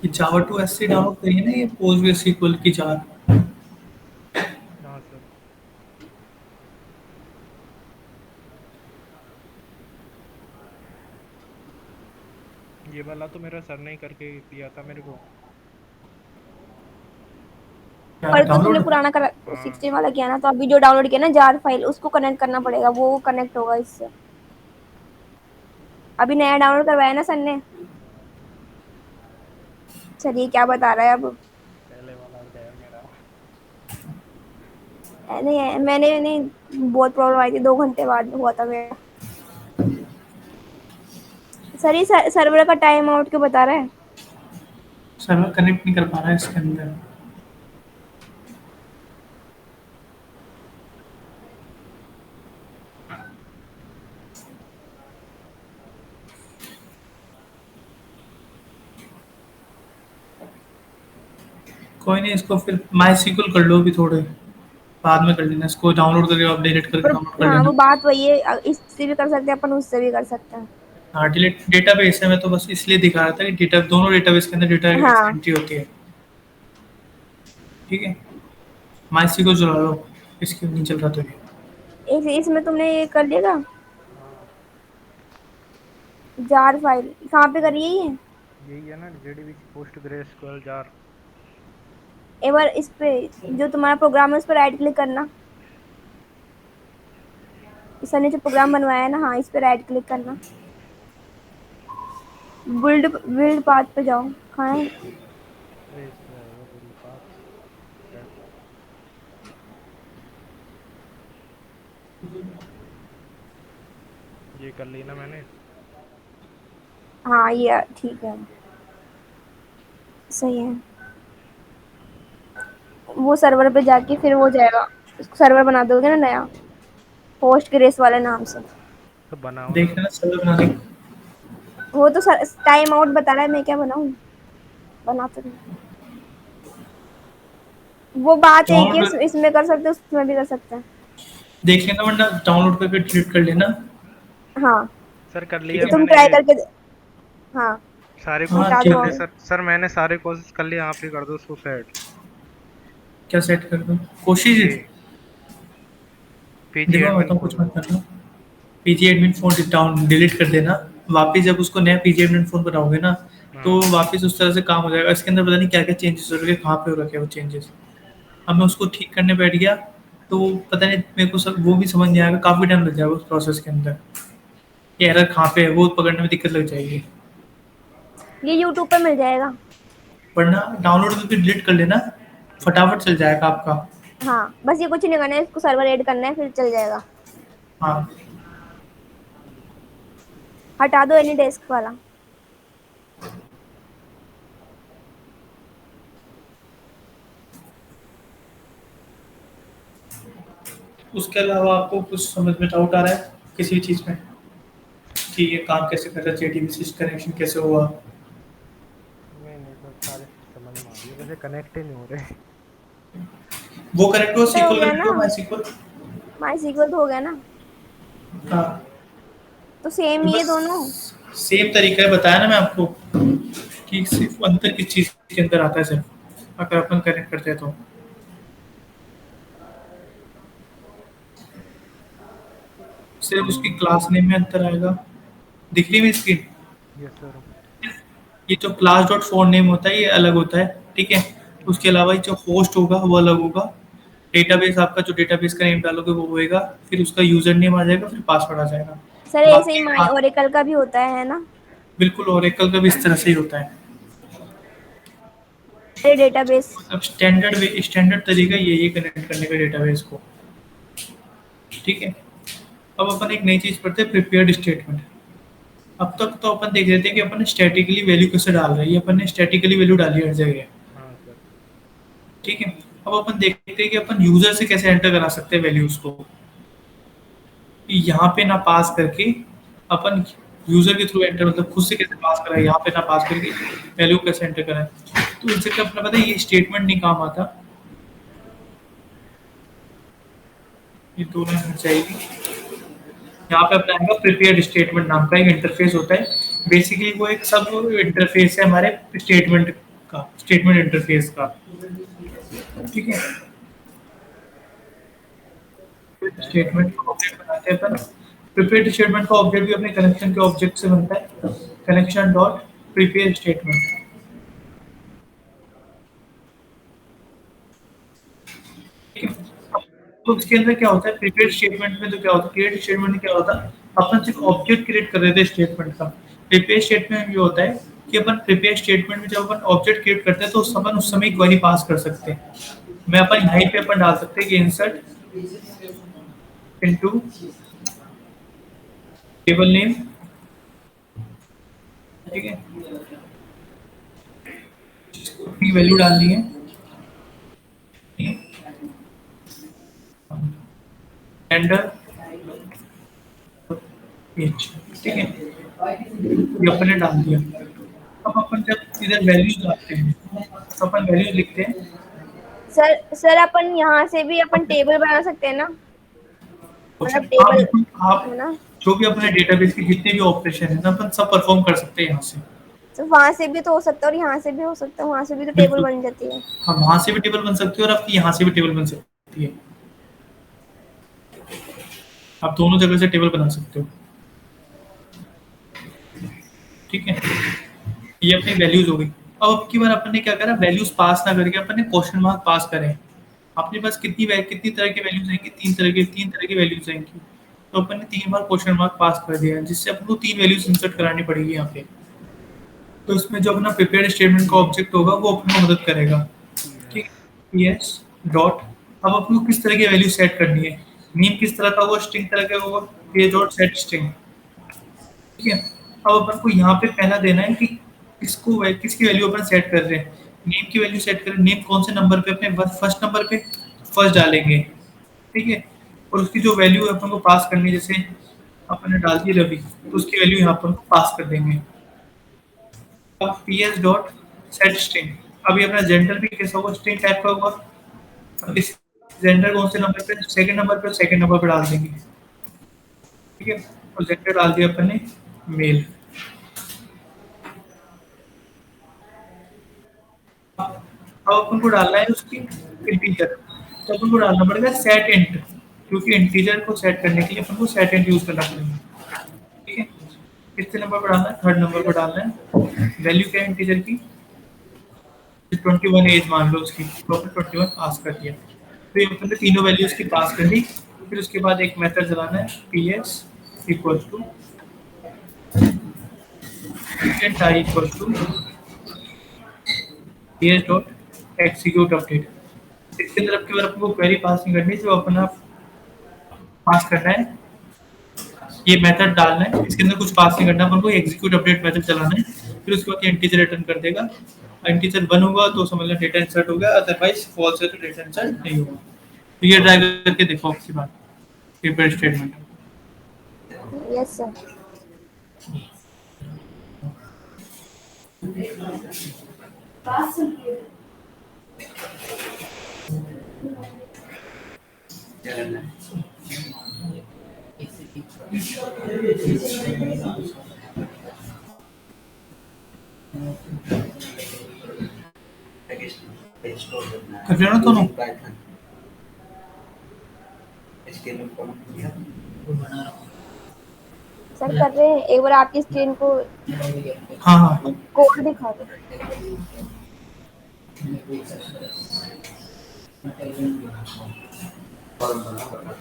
ये जावा 2 एससी डाउनलोड करिए ना, ये PostgreSQL की जार। हाँ सर। ये वाला तो मेरा सर ने ही करके दिया था मेरे को। और तो तुमने डाउनलोड पुराना कर हाँ 16 वाला किया ना, तो अभी जो डाउनलोड किया ना जार फाइल, उसको कनेक्ट करना पड़ेगा, वो कनेक्ट होगा इससे। अभी नया डाउनलोड करवाया ना सर ने। चलिए क्या बता रहा है अब। पहले वाला हो गया मेरा। नहीं मैंने नहीं, बहुत प्रॉब्लम आई थी, 2 घंटे बाद हुआ था मेरा। सर ये सर्वर का टाइम आउट क्यों बता रहा है? सर्वर कनेक्ट नहीं कर पा रहा है इसके अंदर। कोई नहीं, इसको फिर MySQL कर लो, भी थोड़े बाद में कर लेना, इसको डाउनलोड करके आप डिलीट करके पर डाउनलोड कर हाँ, लेना। वो बात वही है, इससे भी कर सकते हैं अपन, उससे भी कर सकते हैं। हाँ, डिलीट डेटाबेस है, मैं तो बस इसलिए दिखा रहा था कि डेटा दोनों डेटाबेस के अंदर डेटा हाँ, एंट्री होती है। ठीक है, MySQL चला लो, इसके नहीं चल रहा तो ये। इसमें तुमने ये कर लिया हाँ जार फाइल कहाँ पे करी है ये? यही है ना, JDBC पोस्ट ग्रेसक्यूएल जार। एक बार इस पे जो तुम्हारा प्रोग्राम है उस पर राइट क्लिक करना। सर ने जो प्रोग्राम बनवाया है ना, हाँ इस पे राइट क्लिक करना। बिल्ड पाथ पे जाओ, कहाँ है? अरे इस पे आएगा बिल पाथ। ये कर ली ना मैंने। हाँ ये ठीक है, सही है। वो सर्वर पे जाके फिर वो जाएगा, सर्वर बना दोगे ना नया, पोस्ट ग्रेस वाले नाम से। तो बनाओ देख ना। लेना सर्वर बनाने की। वो तो टाइम आउट बता रहा है, मैं क्या बनाऊँ, बना तो नहीं। वो बात है कि डाउनलोड इसमें कर सकते हैं, उसमें भी कर सकते हैं। देख लेना, वरना डाउनलोड करके डिलीट कर लेना। हाँ, सर कर ठीक लिया तो है। तुम मैंने ट्राई ये। करके हाँ सारी हाँ, कोशिश बता कर दो ठीक ली है। सर। सर मैंने सारी कोशिश कर ली, आप ही कर दो उसको सेट। क्या सेट कर दो कोशिश? ये पीजी देखो मैं एडमिन बताऊँ, कुछ फोन। मत करना। PG admin phone down delete कर देना। वापिस जब उसको नया पीजी एडमिन फोन बनाओगे ना, तो हाँ वापिस उस तरह से काम हो जाएगा। इसके अंदर पता नहीं क्या क्या चेंजेस हो रखे हैं, कहाँ पे हो रखे हैं वो चेंजेस। अब मैं उसको ठीक करने बैठ गया, तो पता नहीं मेरे को सब वो भी समझ नहीं आएगा, काफ़ी टाइम लग जाएगा उस प्रोसेस के अंदर। ये एरर कहाँ पे है वो पकड़ने में दिक्कत लग जाएगी। ये यूट्यूब पे मिल जाएगा। वरना डाउनलोड करके डिलीट कर लेना, ठीक है। फटाफट चल जाएगा आपका। हाँ बस ये कुछ नहीं करना है, इसको सर्वर ऐड करना है, फिर चल जाएगा। हाँ, हटा दो एनी डेस्क वाला। उसके अलावा आपको कुछ समझ में डाउट आ रहा है किसी चीज़ में, कि ये काम कैसे कर रहा है, JDBC कनेक्शन कैसे हुआ? नहीं नहीं सर, सारी चीज समझ में आ रही है, वैसे कनेक्ट ही नहीं हो रहे। वो कनेक्ट हुआ, हो सीक्वल गया कनेक्ट ना, हुआ, MySQL। माई सीक्वल तो हो गया ना, हाँ, तो सेम तो ही है बस दोनों। सेम तरीका है, बताया ना मैं आपको, कि सिर्फ अंतर किस चीज़ के अंदर आता है सिर्फ, अगर अपन कनेक्ट करते हैं तो। सिर्फ उसकी क्लास नेम में अंतर आएगा। दिख रही है मेरी स्क्रीन? Yes sir. ये जो क्लास डॉट फोन नेम होता है ये अलग होता है, ठीक है। उसके अलावा ये जो होस्ट होगा वो अलग होगा। डेटाबेस आपका जो डेटाबेस का नेम डालोगे वो होएगा, फिर उसका यूजर नेम आ जाएगा, फिर पासवर्ड आ जाएगा। सर ऐसे ही बाकी माई ओरेकल का भी होता है ना? बिल्कुल ओरेकल का भी इस तरह से ही होता है। डेटाबेस। अब स्टैंडर्ड तरीका यही है कनेक्ट करने का डेटाबेस को, ठीक है। अब अपन एक नई चीज़ पढ़ते हैं, प्रिपेयर्ड स्टेटमेंट। अब तक तो अपन देख रहे थे कि अपन स्टैटिकली वैल्यू कैसे डाल रहे हैं, ये अपन ने स्टैटिकली वैल्यू डाली हर जगह, हाँ सर। ठीक है। अब अपन देखते हैं कि अपन यूजर से कैसे एंटर करा सकते हैं वैल्यूज को। यहाँ पे ना पास करके अपन यूजर के थ्रू एंटर, मतलब खुद से कैसे पास कराए, यहाँ पे ना पास करके वैल्यू कैसे एंटर कराए। तो इनसे क्या अपना पता है, ये स्टेटमेंट नहीं काम आता। ये दो लाइन हट जाएगी। यहाँ पे अपना आएगा प्रिपेयर्ड स्टेटमेंट नाम का एक इंटरफेस होता है। बेसिकली वो एक सब इंटरफेस है हमारे स्टेटमेंट का, स्टेटमेंट इंटरफेस का। ठीक है, स्टेटमेंट का ऑब्जेक्ट बनाते हैं अपन। प्रिपेयर्ड स्टेटमेंट का ऑब्जेक्ट भी अपने कनेक्शन के ऑब्जेक्ट से बनता है, कनेक्शन डॉट प्रिपेयर स्टेटमेंट। तो इसके अंदर क्या होता है, प्रिपेयर्ड स्टेटमेंट में तो क्या होता है, क्रिएट स्टेटमेंट में क्या होता है, अपन सिर्फ ऑब्जेक्ट क्रिएट कर रहे थे स्टेटमेंट का। प्रिपेयर स्टेटमेंट में ये होता है कि अपन प्रिपेयर स्टेटमेंट में जब अपन ऑब्जेक्ट क्रिएट करते हैं तो अपन उस समय क्वेरी पास कर सकते हैं। मैं अपन यहीं पे अपन डाल सकते हैं कि इंसर्ट इनटू टेबल नेम। ठीक है, अपनी वैल्यू डालनी है जेंडर एज। ठीक है, ये अपन ने डाल दिया। अब अपन जब इधर वैल्यूज डालते हैं तो अपन वैल्यूज लिखते हैं। सर अपन यहाँ से भी अपन टेबल बना सकते हैं ना, मतलब हाँ टेबल बिल्कुल, आप है ना, जो भी अपने डेटाबेस के जितने भी ऑपरेशन है ना अपन सब परफॉर्म कर सकते हैं यहाँ से। तो वहां से भी तो हो सकता है और यहाँ से भी हो सकता है, वहां से भी तो टेबल बिल्कुल, बन जाती है। हम वहां से भी टेबल बन सकती है और आपकी यहाँ से भी टेबल बन सकती है। आप दोनों जगह से टेबल बना सकते हो। ठीक है, ये अपनी वैल्यूज हो गई। अब की बार अपन ने क्या करा, वैल्यूज पास ना करके अपन ने क्वेश्चन मार्क पास करे। अपने पास कितनी तरह की वैल्यूज आएंगी, तीन तरह की वैल्यूज आएंगी। तो अपन ने 3 बार क्वेश्चन मार्क पास कर दिया, जिससे अपन को 3 वैल्यूज इंसर्ट करानी पड़ेगी यहाँ पे। तो इसमें जो अपना प्रिपेयर्ड स्टेटमेंट का ऑब्जेक्ट होगा वो अपन को मदद करेगा। ठीक है, यस डॉट। अब अपन को किस तरह की वैल्यू सेट करनी है, नेम किस तरह का होगा, स्ट्रिंग तरह का होगा, ये डॉट सेट स्ट्रिंग। ठीक है, अब अपन को यहाँ पे पहला देना है कि किसकी वैल्यू अपन सेट कर रहे हैं। नेम की वैल्यू सेट करें, नेम कौन से नंबर पे, अपने फर्स्ट नंबर पे फर्स्ट डालेंगे। ठीक है, और उसकी जो वैल्यू है अपन को पास करनी है, जैसे अपन ने डाल दी रवि तो उसकी वैल्यू यहाँ पर पास कर देंगे। अब P S dot set string. अभी अपना जेंडर भी कैसा होगा, स्ट्रिंग टाइप का होगा। अब इस जेंडर कौन से नंबर पे, सेकंड नंबर पे डाल देंगे। ठीक है, और जेंडर डाल दिया अपन ने मेल। अब अपन को डालना है उसकी इंटीजर, तो अपन को डालना पड़ेगा सेट इंट, क्योंकि इंटीजर को सेट करने के लिए अपन को सेट इंट यूज करना पड़ेगा। ठीक है, कितने नंबर पर डालना है, थर्ड नंबर पर डालना है। वैल्यू क्या है इंटीजर की, 21 एज मान लो उसकी, तो अपन 21 पास कर दिया। तो ये अपन ने तीनों वैल्यूज की पास कर दी। फिर उसके बाद एक मेथड चलाना है, P S equal to I equal to P S dot execute update. इसके अंदर आपके बार आपको क्वेरी पास नहीं करनी, जो अपना पास करना है ये मेथड डालना है। इसके अंदर कुछ पास नहीं करना, अपन को एग्जीक्यूट अपडेट मेथड चलाना है। फिर उसके बाद ये इंटीजर रिटर्न कर देगा। इंटीजर 1 होगा तो समझ लो डेटा इंसर्ट हो गया, अदरवाइज फॉल्स है तो डेटा इंसर्ट नहीं होगा। तो ये ट्राई करके देखो आपकी बात प्रिपेयर स्टेटमेंट। Yes sir. क्या करना है? स्टोर करना है। कर लेना दोनों। पाइथन एचटीएमएल फॉर्मेट किया। सर कर रहे हैं, एक बार आपकी स्क्रीन को हाँ हाँ, कोड दिखा दो। फॉर्म बना बता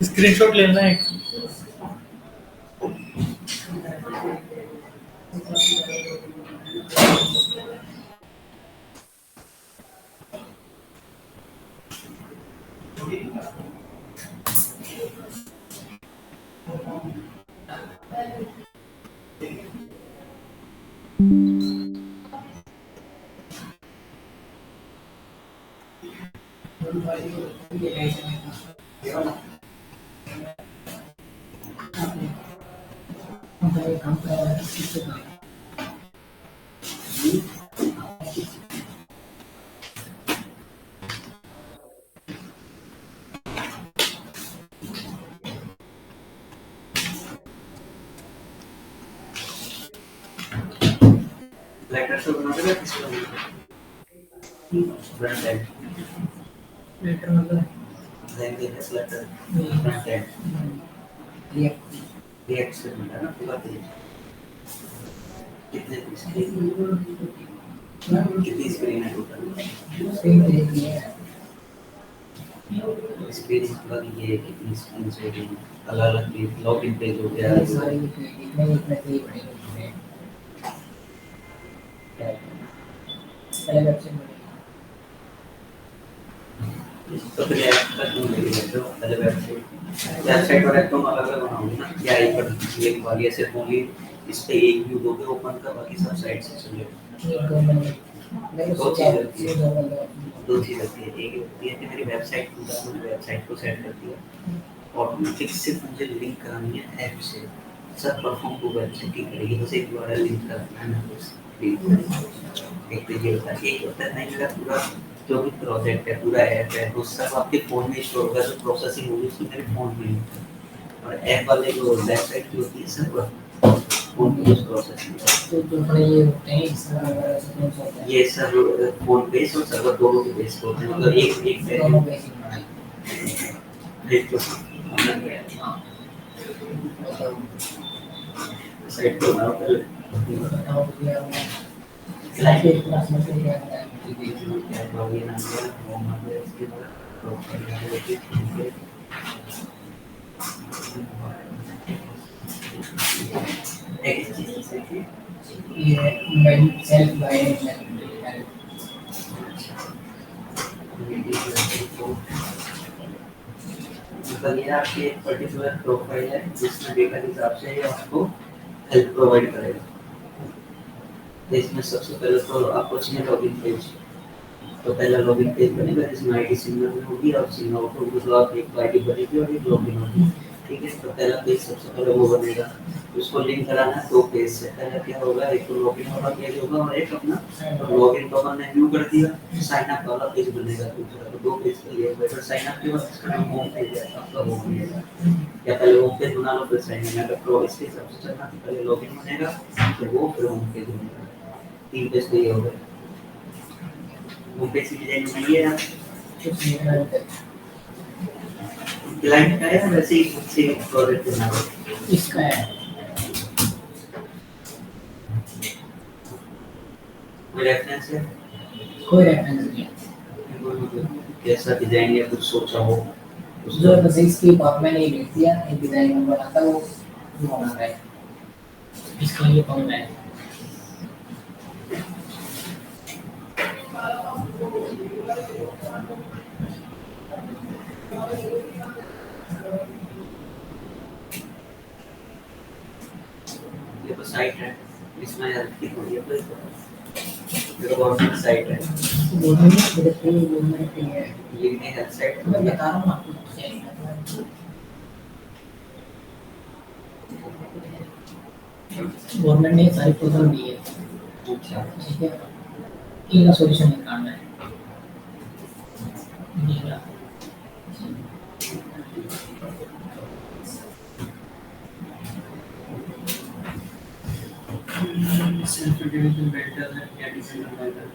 स्क्रीनशॉट लेना है। कैसे बनाते हैं किसी फ्रंट एंड लेटर मतलब language Flutter front end react से बनता है ना पूरा पेज कितने पीस कितनी स्क्रीन है टोटल स्क्रीन मतलब ये कितनी स्क्रीन से अलग अलग लॉगिन पेज हो गया तो फिर ऐप का क्यों लेके जाते हो पहले वेबसाइट और ऐप तो अलग अलग बनाओगे ना या एक पर एक वाली ऐसे ओनली इस पे एक व्यू दोगे ओपन का बाकी सब साइड से चलेगा दो चीज़ होती है एक होती है कि मेरी वेबसाइट पूरा मुझे वेबसाइट को सेट करती है ऑटोमेटिक सिर्फ मुझे लिंक करानी है ऐप से सब परफॉर्म को वेबसाइट की करेगी बस एक बार लिंक करना है ना बस एक तो ये होता है एक होता है नहीं मेरा पूरा जो भी प्रोजेक्ट है पूरा ऐप है वो सब आपके फ़ोन में स्टोर होगा जो प्रोसेसिंग होगी उसको मेरे फ़ोन में होता है और ऐप वाले जो वेबसाइट की होती है सब फोन पे प्रोसेसिंग तो जो बड़े ये होते हैं इस तरह वगैरह से कौन सा होता है ये सब फोन बेस और सर्वर दोनों के बेस होते हैं मतलब एक एक दोनों बेसिक बनाए एक तो साइट को बनाओ पहले बताओ क्या स्लाइड के क्लास में क्या है क्या लॉगिन नंबर होम एड्रेस के बाद प्रोफाइल नंबर एक चीज से ये मेन सेल्फ गाइडेड है मतलब ये आपकी एक पर्टिकुलर प्रोफाइल है जिसमें डेटा के हिसाब से ये आपको हेल्प प्रोवाइड करेगा इसमें सबसे पहले तो आपको चाहिए लॉगिन पेज तो पहला लॉगिन पेज बनेगा जिसमें आईडी सिग्नल होगी और सिग्नल आउट होगी तो आप एक आईडी बनेगी और एक लॉगिन होगी ठीक है तो पहला पेज सबसे पहले वो बनेगा उसको लिंक कराना है दो पेज से पहले क्या होगा एक तो लॉगिन वाला पेज होगा और एक अपना लॉगिन तो हमने न्यू कर दिया साइन अप वाला पेज बनेगा दूसरा तो दो पेज के लिए फिर साइन अप के बाद इसका होम पेज है आपका होम पेज या पहले होम पेज बना लो फिर साइन इन अगर प्रो इसके हिसाब से चलना तो पहले लॉगिन बनेगा तो वो फिर होम पेज बनेगा तीन पेज तो ये हो गए होम पेज की डिजाइन बनाइए आप क्लाइंट का है वैसे ही खुद से प्रोजेक्ट बना लो इसका है कोई रेफरेंस है कोई रेफरेंस नहीं है कैसा डिजाइन या कुछ सोचा हो जो बस इसकी बात मैंने लिख दिया एक डिजाइन में बनाता वो बना रहा है इसका ये फॉर्म है ये तो साइट है इसमें हेल्प की कोई है ये गवर्नमेंट साइट है गवर्नमेंट है ये नहीं हेल्थ साइट मैं बता रहा हूँ आपको गवर्नमेंट ने सारी प्रॉब्लम दी है अच्छा ठीक है इनका सॉल्यूशन निकालना है ये रहा। सेल्फ डिवीजन बेटर है क्या डिसीजन बेटर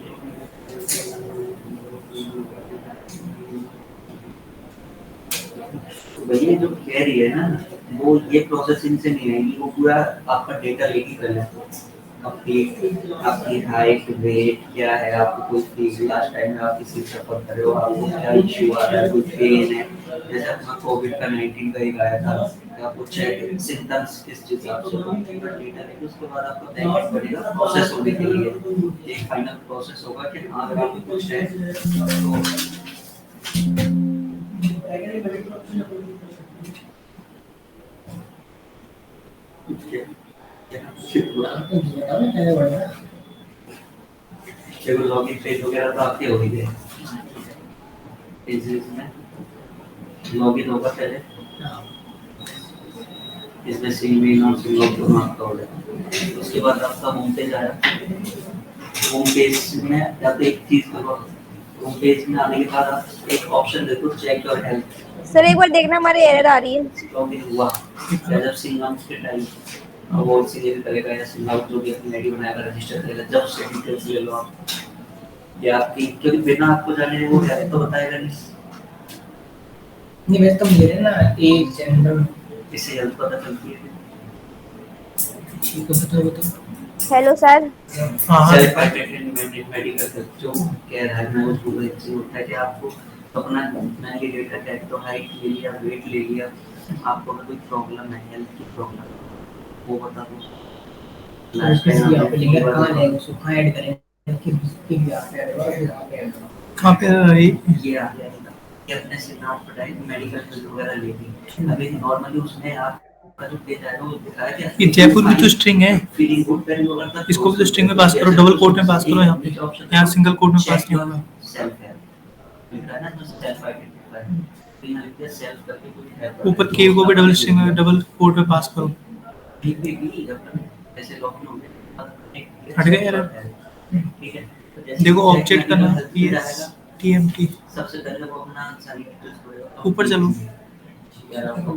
भैया जो क्वेरी है ना वो ये प्रोसेसिंग से नहीं आएगी वो पूरा आपका डेटा लेके कर लेते हैं आपकी हाइट वेट क्या है आपको कोई फीस लास्ट टाइम में आप किसी सफर कर रहे हो आपको क्या इश्यू आ रहा है कोई पेन है जैसे अपना कोविड का 19 का एक आया था आपको चेक सिम्टम्स किस हिसाब से डेटा लेके उसके बाद आपको बैंक पड़ेगा प्रोसेस होने के लिए एक फाइनल प्रोसेस होगा कि हाँ अगर आपको कुछ है तो लॉगिन पेज वगैरह तो आपके हो ही गए इसमें लॉगिन होगा पहले इसमें सिंगल नॉन सिंगल दोनों आपका हो जाएगा उसके बाद आपका होम पेज आया होम पेज में आप एक चीज करो होम पेज में आने के बाद आप एक ऑप्शन देखो चेक योर हेल्थ सर एक बार देखना हमारी एरर आ रही है लॉगिन हुआ जब सिंगल के टाइम अब वो इसीलिए भी करेगा या सिंगल जो भी अपनी आईडी बनाएगा रजिस्टर करेगा जब से डिटेल्स ले लो आप या आपकी क्योंकि बिना आपको जाने वो डायरेक्ट तो बताएगा नहीं नहीं वैसे तो मेरे ना एज जेंडर इससे हेल्प पता चलती है ठीक है तो हेलो सर। हाँ हाँ सेल्फ आइडेंटिटी मेडिकल जो कह रहा है मैं उसको एक चीज होता है कि आपको अपना मैंने डेटा टैग तो हाइट ले लिया वेट ले लिया आपको अगर कोई प्रॉब्लम है हेल्थ की प्रॉब्लम वो बता दो किसी आप लिंक कहां ले उसको कहां ऐड करें कि भी आप ऐड करो कहाँ पे रही? ये आ जाएगा कि अपने से नाम पढ़ाई मेडिकल बिल वगैरह ले ली अभी नॉर्मली उसमें आपका जो डेटा है वो दिखाया ये जयपुर भी तो स्ट्रिंग है, फीलिंग गुड पेन वगैरह इसको भी तो स्ट्रिंग में पास करो, डबल कोट में पास करो, यहाँ सिंगल कोट में पास नहीं होगा। सेल्फ है लिखा है ना तो सेल्फ आइडेंटिफाई तो यहाँ लिख दिया सेल्फ करके कोई है ऊपर के को भी डबल स्ट्रिंग में डबल कोट में पास करो। ठीक भी ऐसे लॉगिन हो गए हट गया यार। ठीक है तो जैसे देखो ऑब्जेक्ट का नाम पीएस टीएमटी, सबसे पहले वो अपना सारी डिटेल्स को ऊपर चलो, यार आपको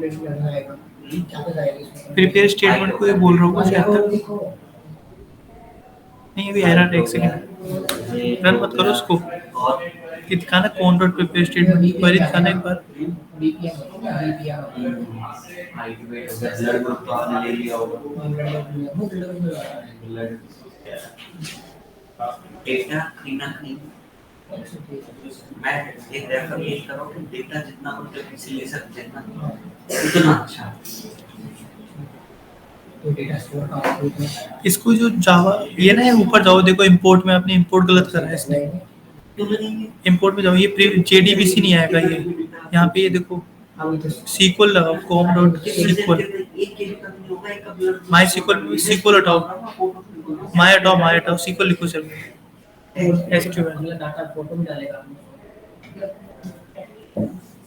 प्रिपेयर स्टेटमेंट को ये बोल रहा हूँ कुछ ऐसा नहीं, अभी एरर एक सेकंड रन मत करो उसको, और ये दिखाना कौन डॉट प्रिपेयर स्टेटमेंट क्वेरी दिखाना एक बार। हाइट वेट ब्लड ग्रुप तो आपने ले लिया होगा ब्लड डेटा क्लीन मैं एक रेफर ये करो कि डेटा जितना हो से ले सकते हैं ना उतना अच्छा तो डेटा स्टोर का इसको जो जावा ये ना ऊपर जाओ, देखो इंपोर्ट में आपने इंपोर्ट गलत करा है इसने, क्यों लगेंगे इंपोर्ट में जाओ, ये जेडीबीसी नहीं आएगा, ये यहाँ पे ये देखो सीक्वल लगाओ कॉम डॉट सीक्वल एक के लिए कभी होगा एक कभी माई सीक्वल में सीक्वल हटाओ, माई हटाओ सीक्वल लिखो सर एसक्यूएल। अगला डाटा फोटो में डालेगा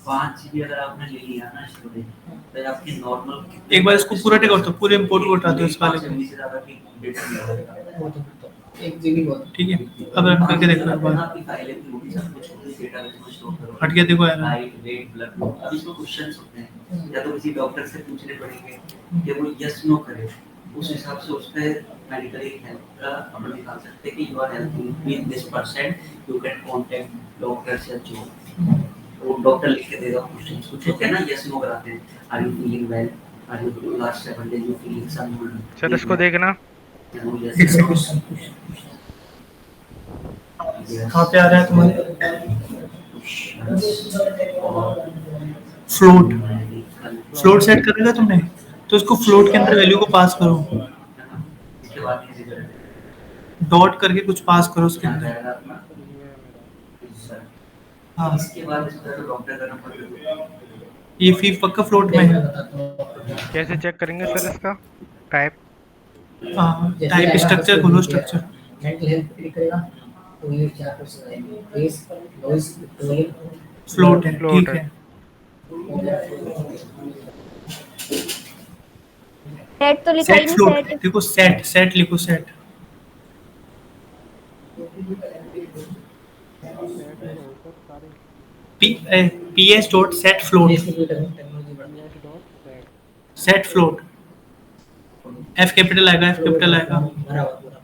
5 जीबी अगर आपने ले लिया ना स्टोरेज तो आपकी नॉर्मल एक बार इसको पूरा टेक कर दो, पूरे इंपोर्ट को हटा दो इस वाले को, से ज्यादा की डेटा मिलेगा वो तो 1 जीबी बहुत ठीक है। अब रन करके देखो एक बार, आपकी फाइलें भी होगी सब कुछ होगी डेटा में स्टोर करो हट गया देखो यार, हाइट वेट ब्लड ग्रुप अब इसमें क्वेश्चंस होते हैं या तो किसी डॉक्टर से पूछने पड़ेंगे कि वो यस नो करे उस हिसाब से उस पे मेडिकल हेल्थ का हम निकाल सकते हैं कि you are healthy with this percent you can contact doctor से जो वो डॉक्टर लिख के देगा क्वेश्चंस कुछ होते हैं ना यस नो कराते हैं are you feeling well are you last 7 days you feeling some sir इसको देखना एक सेकंड कहाँ पे आ रहा है तुम्हारे फ्लोट, फ्लोट सेट करेगा तुमने तो उसको फ्लोट के अंदर वैल्यू को पास करो, इसके बाद किसी तरह डॉट करके कुछ पास करो उसके अंदर। हाँ इसके बाद इस तरह डॉक्टर का नंबर ये फी पक्का फ्लोट में है। कैसे चेक करेंगे सर इसका टाइप? हाँ टाइप स्ट्रक्चर खोलो, स्ट्रक्चर मेंटल हेल्थ क्लिक करेगा तो ये 4 क्वेश्चन आएंगे फेस वॉइस टोन फ्लोट है, Float ठीक है। है। सेट तो लिखा ही सेट नहीं, फ्लोट सेट देखो, सेट सेट लिखो, set PS dot set float, technology बढ़ती है सेट फ्लोट एफ कैपिटल आएगा, एफ कैपिटल आएगा, भरा हुआ पूरा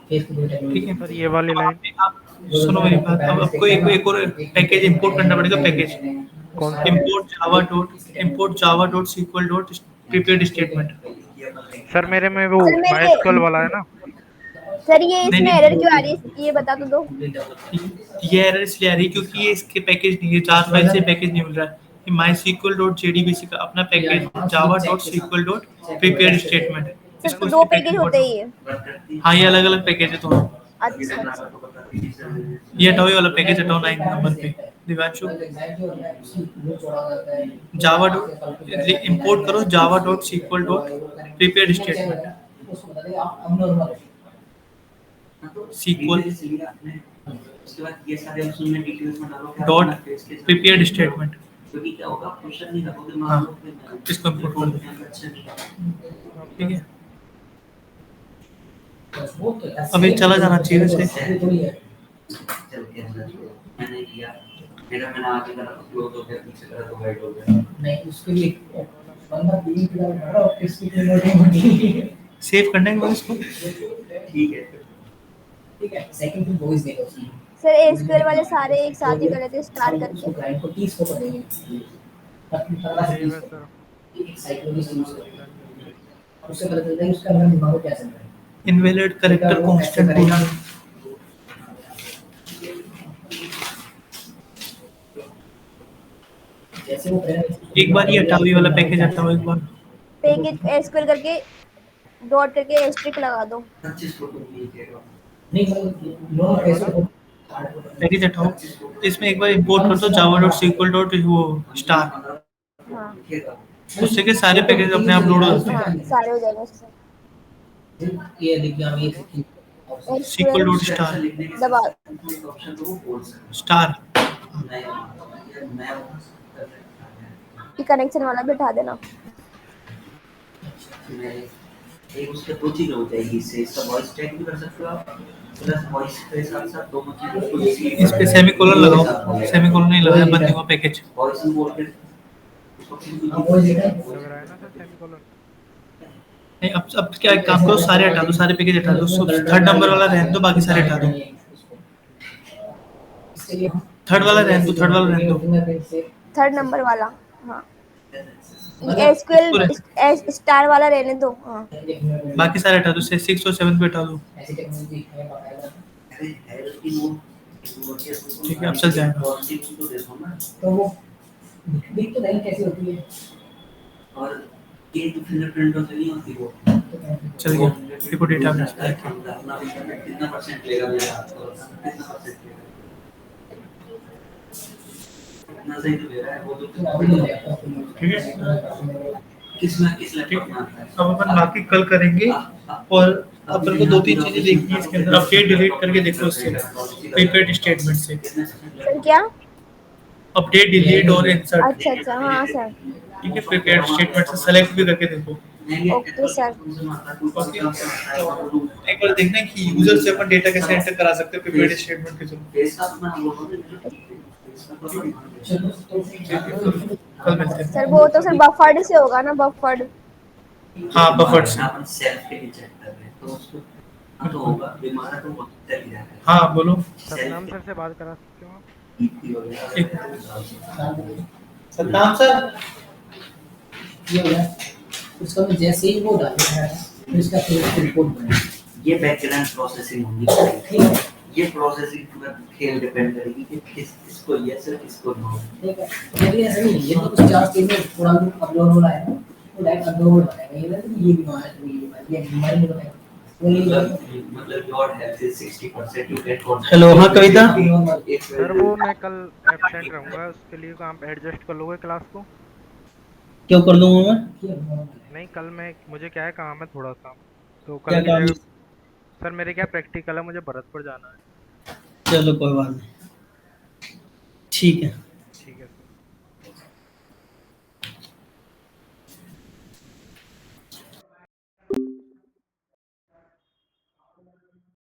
फेस की टेक्नोलॉजी ठीक है। सर ये वाली लाइन आप सुनो मेरी बात, अब आपको एक और पैकेज इंपोर्ट करना पड़ेगा, पैकेज कौन सा? import java dot sql dot prepared statement। Sir मेरे में वो सर मेरे- माइस्क्ल वाला है ना, सर ये इसमें नहीं। एरर क्यों आ रही है ये बता तो दो। ये एरर इसलिए आ रही है क्योंकि ये इसके पैकेज नहीं है, जार फाइल से पैकेज नहीं मिल रहा है। ये mysql.jdbc का अपना पैकेज java.sql.prepared statement है। सर इसको तो 2 इसके पैकेज package होते ही है। हाँ ये अलग अलग पैकेज है, तो अच्छा अच्छा। ये हटाओ, ये वाला पैकेज हटाओ 9 नंबर पे दिवांशु। जावा डॉट इंपोर्ट करो Java dot sql dot prepared statement SQL उसके बाद ये सारे ऑप्शन में डिटेल्स में डालो डॉट prepared statement। क्योंकि क्या होगा क्वेश्चन नहीं रखोगे हाँ, मान लो कि इसको import कर दो। ठीक है, अभी चला जाना चाहिए वैसे। चल के मैंने किया मैंने आगे करा तो क्लोज हो गया पीछे करा तो वाइट हो गया नहीं उसके लिए बंदा बीच में लगा रहा है किसकी लोडिंग होगी। सेव करना है इसको। ठीक है सेकंड फिर वॉइस देगा उसमें। सर एसक्यूएल वाले सारे एक साथ ही कर रहे थे स्टार उसको करके। क्लाइंट को 30 को देंगे सेव है सर। एक साइकोलॉजिस्ट यूज करेगा उससे पता चलता है कि उसका अंदर दिमाग में क्या चल रहा है। इनवैलिड करेक्टर कांस्टेंट बोलना। जैसे वो एक बार ये हटाओ, ये वाला पैकेज हटाओ एक बार। पैकेज एसक्यूएल करके डॉट करके एस्ट्रिक लगा दो। 25 फोटो लीजिएगा। नहीं मतलब नो ऐसे पैकेज हटाओ, इसमें एक बार इंपोर्ट कर दो java.sql डॉट वो स्टार, हाँ उससे के सारे पैकेज अपने आप लोड हो जाते हैं। हाँ सारे हो जाएंगे उससे। ये लिख दिया ये SQL एसक्यूएल डॉट स्टार दबा ऑप्शन तो वो बोल सकते स्टार। मैं कि कनेक्शन वाला भी उठा देना। एक उसके दो चीजें हो जाएगी इससे, इसका वॉइस चेक भी कर सकते हो आप, प्लस वॉइस के साथ साथ दोनों चीजें इस पे सेमीकोलन लगाओ, सेमीकोलन नहीं लगाया बंद हुआ पैकेज। वॉइस में बोल के वो लिखा है लग रहा है ना सर सेमीकोलन। नहीं अब क्या एक काम करो, सारे हटा दो, सारे पैकेज हटा दो, थर्ड नंबर वाला रहने दो, बाकी सारे हटा दो। थर्ड वाला रहने दो, थर्ड वाला रहने दो। थर्ड नंबर वाला हाँ एसक्यूएल स्टार वाला रहने दो। हाँ बाकी सारे हटा दो, 6 और 7 पे हटा दो। ऐसी टेक्नोलॉजी है बताएगा ठीक है अब चल जाएगा। तो वो दिख तो नहीं कैसी होती है और ये तो फिंगरप्रिंट तो नहीं होती वो, चल गया, देखो डेटा में अपना फिंगरप्रिंट कितना परसेंट लेगा मेरा हाथ को, कितना परसेंट लेगा, कितना सही तो ले रहा है वो तो। ठीक है। किस लैपटॉप में आता है। अब अपन बाकी कल करेंगे, और अपन को 2-3 चीजें देखनी है इसके अंदर। अपडेट डिलीट करके देखो उससे, प्रीपेड स्टेटमेंट से। सर क्या? अपडेट डिलीट और इंसर्ट, अच्छा हाँ सर। ठीक है, प्रीपेड स्टेटमेंट से सेलेक्ट भी करके देखो। Okay sir. एक बार देखना है कि यूजर से अपन डेटा कैसे एंटर करा सकते हैं प्रीपेड स्टेटमेंट के थ्रू। कल मिलते हैं। सर वो तो सर बफर्ड से होगा ना, बफर्ड। हाँ बफर्ड से। अपन सेल्फ के लिए चेक कर रहे हैं तो उसको हाँ तो होगा बीमार तो बहुत तक जाता है। हाँ बोलो। सतनाम सर से बात करा सकते हो आप? सतनाम सर, ये हो गया उसका मैं जैसे ही वो डाल दिया फिर इसका फिर रिपोर्ट बना ये बैकग्राउंड प्रोसेसिंग होगी, ठीक है ये प्रोसेसिंग पर खेल डिपेंड करेगी कि किसको यस है किसको नो। ठीक है ये ऐसा नहीं है, ये तो कुछ चार स्टेज में थोड़ा अपलोड हो रहा है ना तो डायरेक्ट अपलोड बनाएगा ये ना ये भी वहां है ये बीमारी नहीं बताएगा मतलब your health is 60% you get confidence. Hello हाँ कविता। सर वो मैं कल एब्सेंट रहूंगा, उसके लिए आप एडजस्ट कर लोगे क्लास को? क्यों कर दूंगा मैं? नहीं कल मैं मुझे क्या है काम है थोड़ा सा, तो क्या कल की काम? जगह सर मेरे क्या प्रैक्टिकल है, मुझे भरतपुर जाना है। चलो कोई बात नहीं, ठीक है।